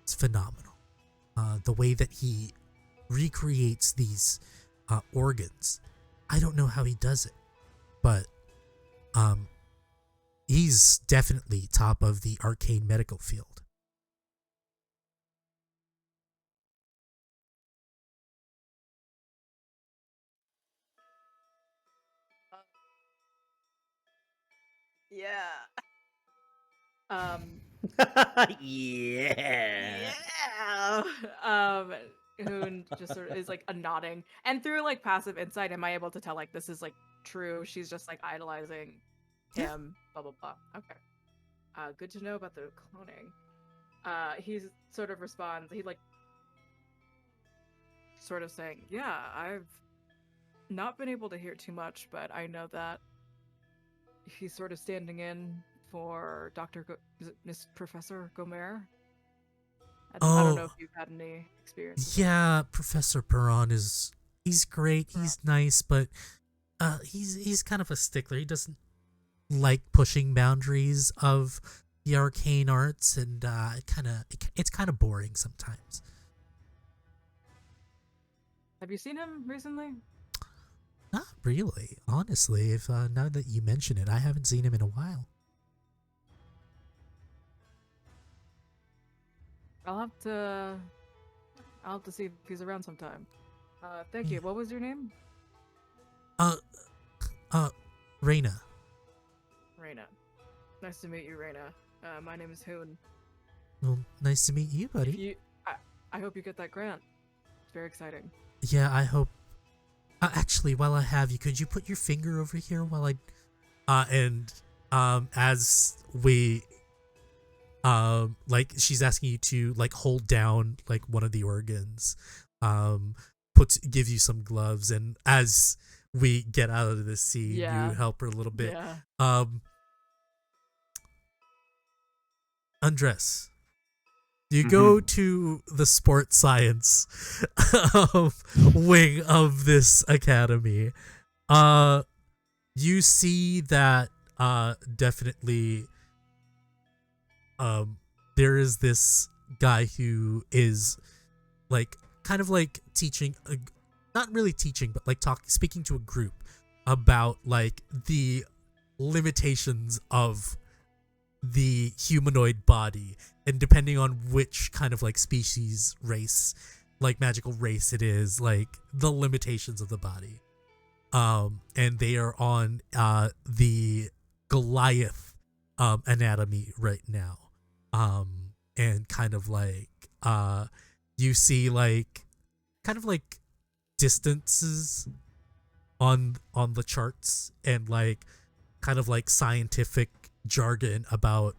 it's phenomenal. The way that he recreates these organs, I don't know how he does it, but he's definitely top of the arcane medical field. Yeah. Yeah. Yeah. Hoon just sort of is like a nodding, and through like passive insight, am I able to tell like this is like true? She's just like idolizing him. Blah blah blah. Okay. Good to know about the cloning. He sort of responds. He like sort of saying, "Yeah, I've not been able to hear too much, but I know that he's sort of standing in for is it Miss Professor Gomer? I don't know if you've had any experience with that. Yeah, Professor Perron he's great, he's nice, but he's kind of a stickler. He doesn't like pushing boundaries of the arcane arts, and it's kind of boring sometimes. Have you seen him recently? Not really, honestly. If now that you mention it, I haven't seen him in a while. I'll have to see if he's around sometime. Thank you. What was your name? Reina. Reina. Nice to meet you, Reina. My name is Hoon. Well, nice to meet you, buddy. I hope you get that grant. It's very exciting. Yeah, I hope. Actually, while I have you, could you put your finger over here while as we, like she's asking you to like hold down like one of the organs, give you some gloves, and as we get out of the scene, you help her a little bit. Yeah. Undress. You go to the sports science wing of this academy. You see that definitely there is this guy who is like kind of like teaching, not really teaching, but like speaking to a group about like the limitations of the humanoid body, and depending on which kind of like species, race, like magical race it is, like the limitations of the body. And they are on the Goliath anatomy right now. And kind of like you see like kind of like distances on the charts, and like kind of like scientific jargon about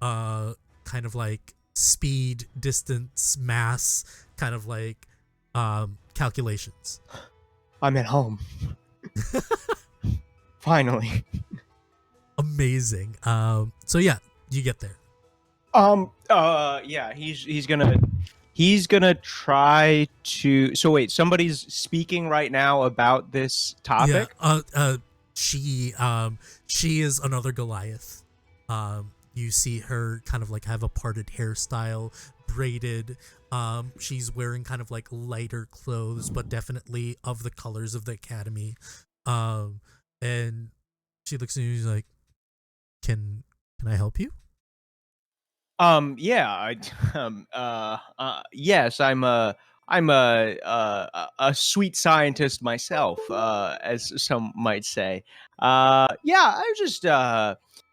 kind of like speed, distance, mass, kind of like calculations. I'm at home. Finally. Amazing. So yeah, you get there. Yeah, he's gonna try to. So wait, somebody's speaking right now about this topic? Yeah, she is another Goliath. You see her kind of like have a parted hairstyle, braided. She's wearing kind of like lighter clothes, but definitely of the colors of the academy. And she looks at you, she's like, Can I help you? Yeah, yes, I'm a sweet scientist myself, as some might say. Yeah, I was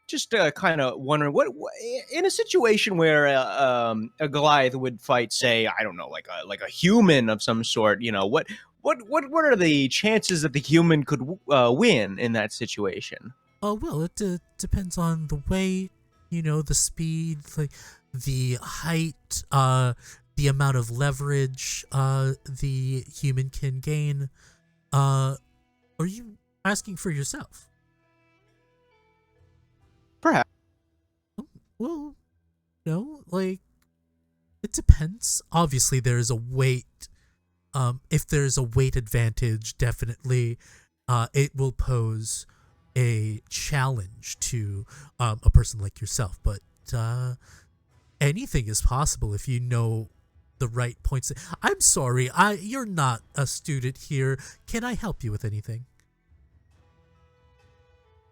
just kind of wondering what in a situation where a Goliath would fight, say, I don't know, like a human of some sort, you know, what are the chances that the human could win in that situation? Oh, well, it depends on the weight, the speed, like the height, the amount of leverage the human can gain. Are you asking for yourself? Perhaps. Well, no, like, it depends. Obviously, there's a weight. If there's a weight advantage, definitely, it will pose a challenge to a person like yourself. But anything is possible if you know the right points. I'm sorry, you're not a student here. Can I help you with anything?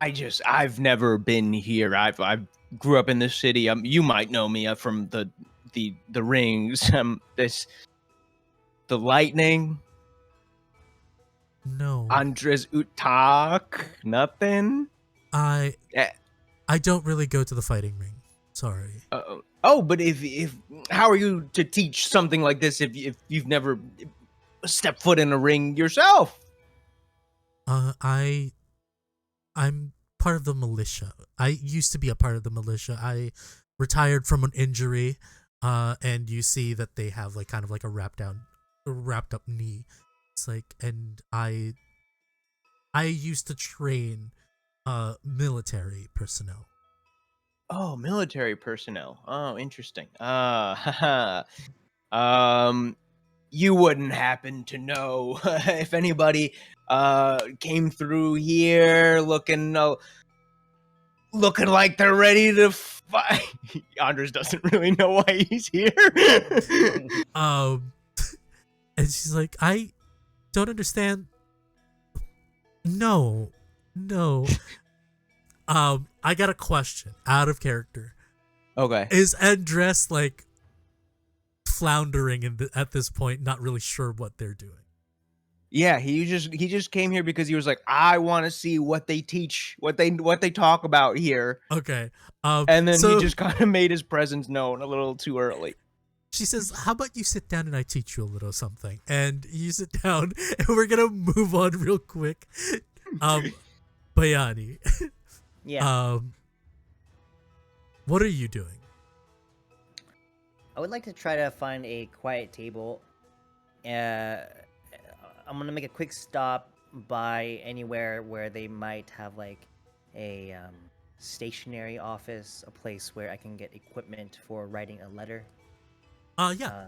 I've never been here. I grew up in this city. You might know me from the rings. The lightning. No, Andres Utak. Nothing. I Eh, don't really go to the fighting ring. Sorry. oh, but if how are you to teach something like this if you've never stepped foot in a ring yourself? I'm part of the militia. I used to be a part of the militia. I retired from an injury, and you see that they have like kind of like a wrapped up knee. It's like, and I used to train military personnel. Oh, military personnel. Oh, interesting. Um, you wouldn't happen to know if anybody came through here looking like they're ready to fight. Andres doesn't really know why he's here. Um, and she's like, I don't understand. No. I got a question out of character. Okay. Is Andres like floundering at this point, not really sure what they're doing? Yeah, he just came here because he was like, I want to see what they teach, what they talk about here. Okay. And then so he just kind of made his presence known a little too early. she says, how about you sit down and I teach you a little something? And you sit down and we're gonna move on real quick. Bayani. Yeah. What are you doing? I would like to try to find a quiet table. I'm gonna make a quick stop by anywhere where they might have like a stationary office, a place where I can get equipment for writing a letter. Yeah,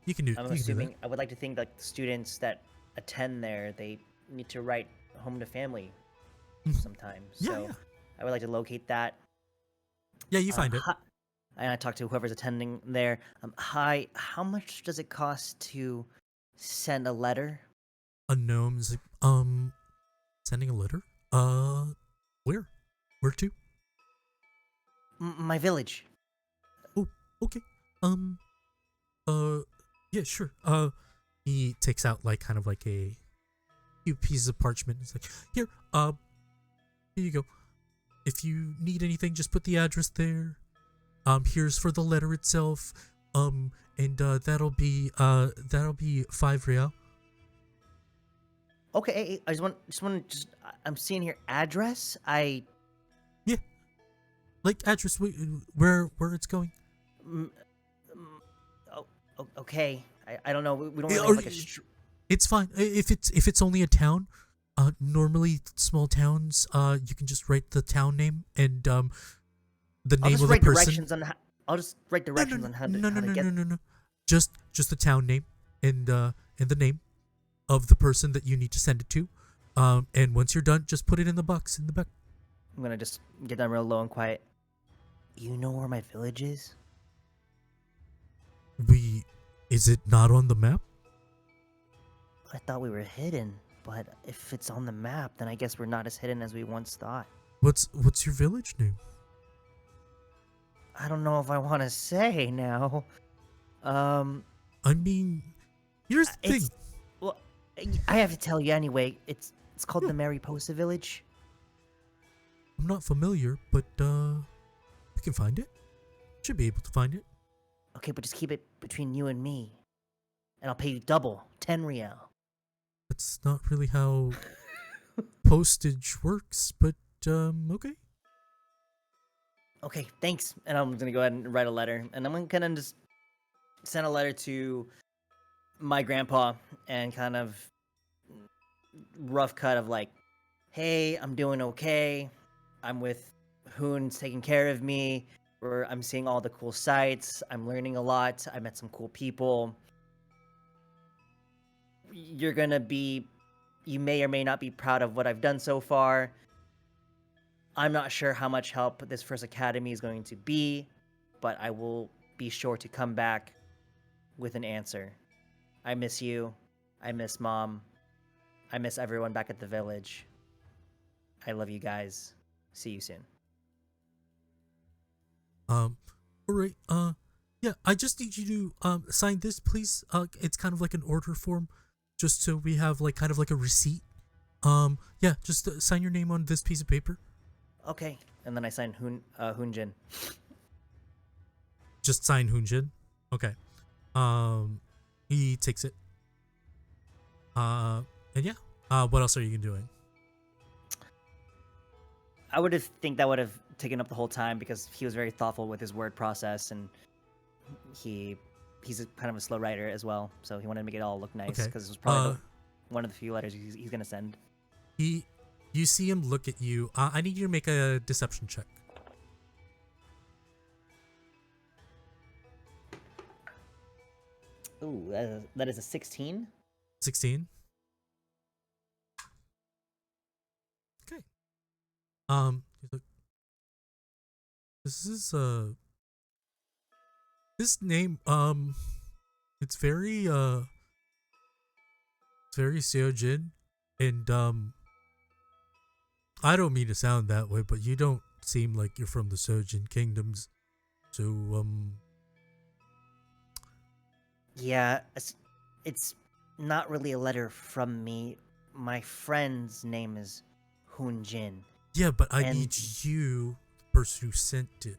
you can do. I'm you can do assuming that. I would like to think like the students that attend there, they need to write home to family sometimes. Yeah, So yeah. I would like to locate that. Yeah, you find it. And I talk to whoever's attending there. Hi, how much does it cost to send a letter? A gnome's like, sending a letter. Where? Where to? My village. Oh, okay. Yeah, sure. He takes out like kind of like a few pieces of parchment. He's like, here you go. If you need anything, just put the address there. Here's for the letter itself. And that'll be 5 real. Okay, I just I'm seeing here address. Yeah. Like address where it's going. Okay. I don't know. We don't Yeah, really or have like a. It's fine. If it's only a town, normally small towns, you can just write the town name and the I'll name just of the write person. directions on. I'll just write directions on how to get. No. Just the town name and the name of the person that you need to send it to. And once you're done, just put it in the box in the back. I'm gonna just get down real low and quiet. You know where my village is? Is it not on the map? I thought we were hidden, but if it's on the map, then I guess we're not as hidden as we once thought. What's your village name? I don't know if I want to say now. I mean, here's the thing. Well, I have to tell you anyway. It's called the Mariposa Village. I'm not familiar, but we can find it. Should be able to find it. Okay, but just keep it between you and me, and I'll pay you double, 10 real. That's not really how postage works, but okay. Okay, thanks. And I'm gonna go ahead and write a letter, and I'm gonna just sent a letter to my grandpa and kind of rough cut of like, hey, I'm doing okay. I'm with Hoon's taking care of me. I'm seeing all the cool sights. I'm learning a lot. I met some cool people. You may or may not be proud of what I've done so far. I'm not sure how much help this first academy is going to be, but I will be sure to come back with an answer. I miss you. I miss Mom. I miss everyone back at the village. I love you guys. See you soon. All right. Yeah, I just need you to sign this, please. It's kind of like an order form, just so we have like kind of like a receipt. Yeah, just sign your name on this piece of paper. Okay. And then I sign Hoonjin. Just sign Hoonjin. Okay. He takes it. And yeah. What else are you doing? I would have think that would have taken up the whole time because he was very thoughtful with his word process, and he's kind of a slow writer as well, so he wanted to make it all look nice Okay. because it was probably one of the few letters he's gonna send. You see him look at you. I need you to make a deception check. Ooh, that is a 16. 16. Okay. He's like, this is this name it's very Seojin, and I don't mean to sound that way, but you don't seem like you're from the Seojin kingdoms. So Yeah, it's not really a letter from me. My friend's name is Hoonjin. yeah, but I And- need you, the person who sent it,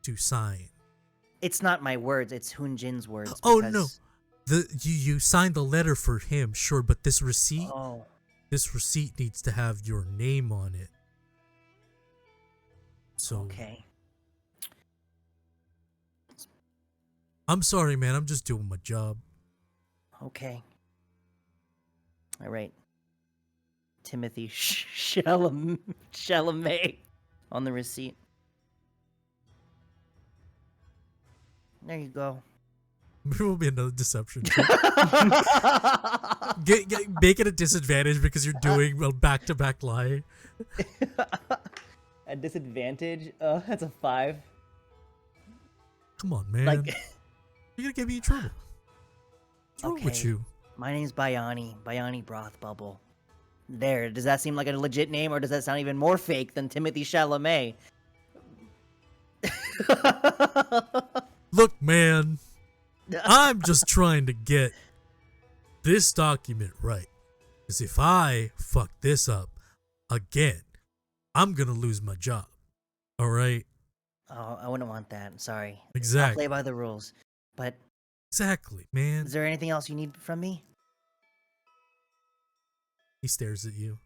to sign. It's not my words, it's Hoonjin's words. Oh, no. because- You signed the letter for him, sure, but this receipt Oh, needs to have your name on it. So okay. I'm sorry, man. I'm just doing my job. Okay. All right. Timothy Chalamet on the receipt. There you go. There will be another deception check. Make it a disadvantage because you're doing a back-to-back lie. A disadvantage? That's a 5. Come on, man. Like, You're gonna get me in trouble. What's wrong with Okay. you? my name's Bayani Broth Bubble. There, does that seem like a legit name, or does that sound even more fake than Timothy Chalamet? Look, man. I'm just trying to get this document right. Because if I fuck this up again, I'm gonna lose my job. All right? Oh, I wouldn't want that. I'm sorry. I'll Exactly. play by the rules. But Exactly, man. is there anything else you need from me? He stares at you.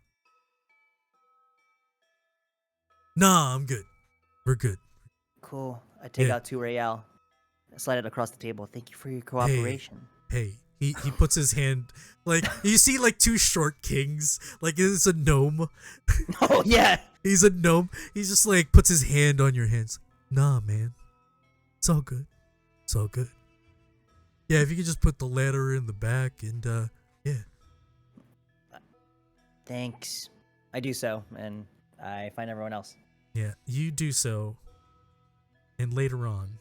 Nah, I'm good. We're good. Cool. I take Yeah. out 2 Real. Slide it across the table. Thank you for your cooperation. Hey, he puts his hand, like, you see like 2 short kings, like it's a gnome. Oh, yeah. He's a gnome. He just like puts his hand on your hands. Nah, man. It's all good. It's all good. Yeah, if you could just put the letter in the back and yeah. Thanks. I do so, and I find everyone else. Yeah, you do so. And later on,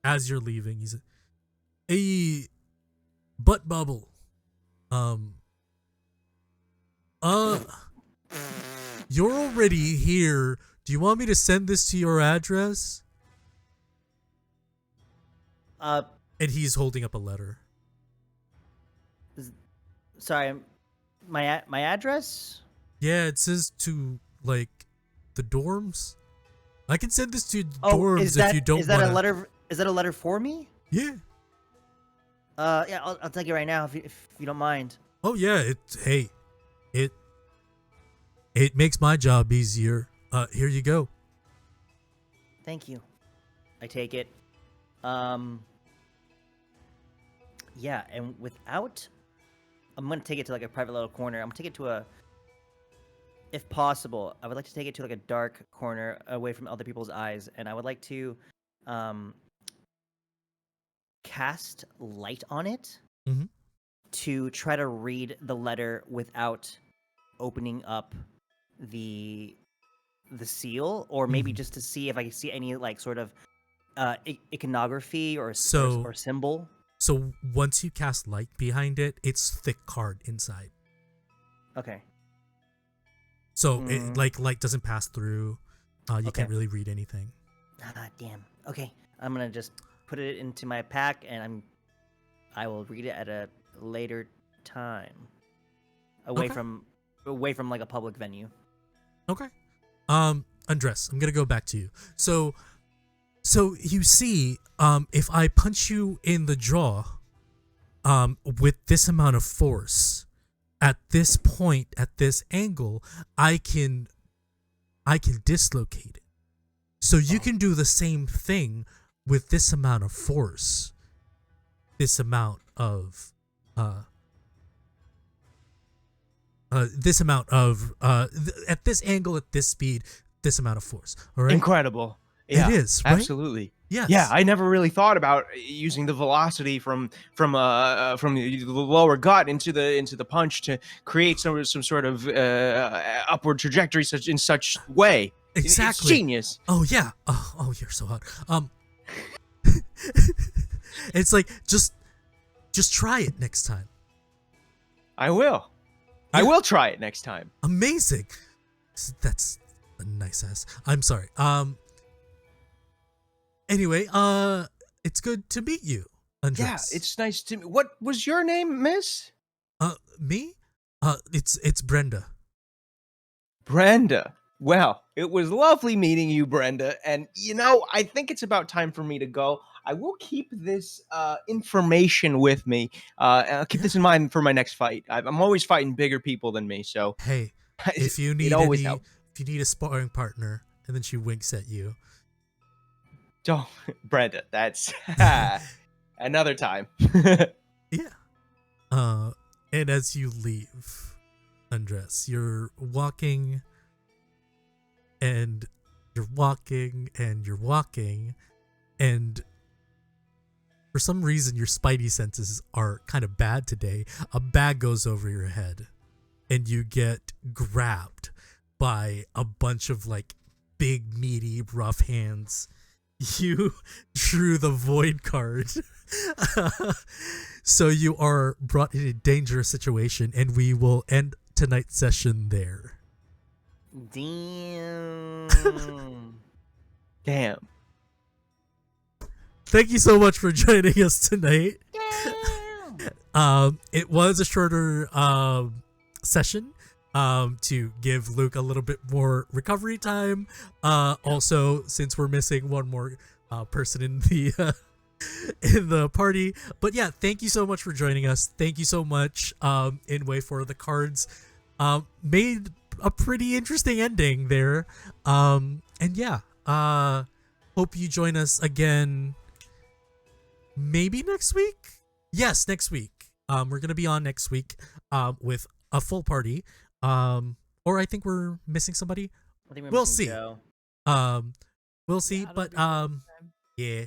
as you're leaving, he's a butt bubble. You're already here. Do you want me to send this to your address? And he's holding up a letter. Sorry, my address? Yeah, it says to like the dorms. I can send this to dorms if you don't is that wanna... a letter? Is that a letter for me? Yeah. Yeah, I'll take it right now if you don't mind. Oh yeah, it makes my job easier. Here you go. Thank you. I take it. Yeah, and without, I'm gonna take it to like a private little corner. I'm gonna take it to a, if possible, I would like to take it to like a dark corner away from other people's eyes, and I would like to, um, cast light on it Mhm. to try to read the letter without opening up the seal, or maybe Mhm. just to see if I can see any like sort of iconography or So- or symbol. So once you cast light behind it, it's thick card inside. Okay. So it, Mm. like light doesn't pass through. You Okay. can't really read anything. Ah, damn. Okay, I'm gonna just put it into my pack, and I will read it at a later time, away Okay. from like a public venue. Okay. Andres, I'm gonna go back to you. So you see, if I punch you in the jaw, with this amount of force, at this point, at this angle, I can dislocate it. So you can do the same thing with this amount of force. This amount of at this angle, at this speed, this amount of force. All right. Incredible. Yeah, It is, right? absolutely. Yes. Yeah, I never really thought about using the velocity from the lower gut into the punch to create some sort of upward trajectory in such way. Exactly. It's genius. Oh yeah. Oh, you're so hot. It's like just try it next time. I will. I Yeah. will try it next time. Amazing. That's a nice ass. I'm sorry. Anyway, it's good to meet you, Andres. Yeah, it's nice to. What was your name, Miss? Me? It's Brenda. Brenda. Well, it was lovely meeting you, Brenda. And I think it's about time for me to go. I will keep this information with me. And I'll keep this in mind for my next fight. I'm always fighting bigger people than me, so Hey, if you need it always helps. if you need a sparring partner, and then she winks at you. Don't, Brenda. That's another time. Yeah. And as you leave, Andres, you're walking, and you're walking, and you're walking, and for some reason your spidey senses are kind of bad today. A bag goes over your head, and you get grabbed by a bunch of like big, meaty, rough hands. You drew the void card. So you are brought in a dangerous situation, and we will end tonight's session there. Damn. Damn. Thank you so much for joining us tonight. Damn. It was a shorter session to give Luke a little bit more recovery time. Also, since we're missing one more person in the in the party. But yeah, thank you so much for joining us. Thank you so much, Inway, for the cards. Made a pretty interesting ending there. And yeah, hope you join us again. Maybe next week? Yes, next week. We're gonna be on next week with a full party. Or I think we're missing somebody. I think we're We'll missing see. Joe. We'll see. Yeah, But that'll be fun. yeah.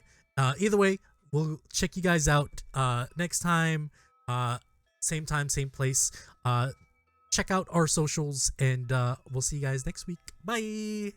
Either way, we'll check you guys out next time. Same time, same place. Check out our socials, and we'll see you guys next week. Bye.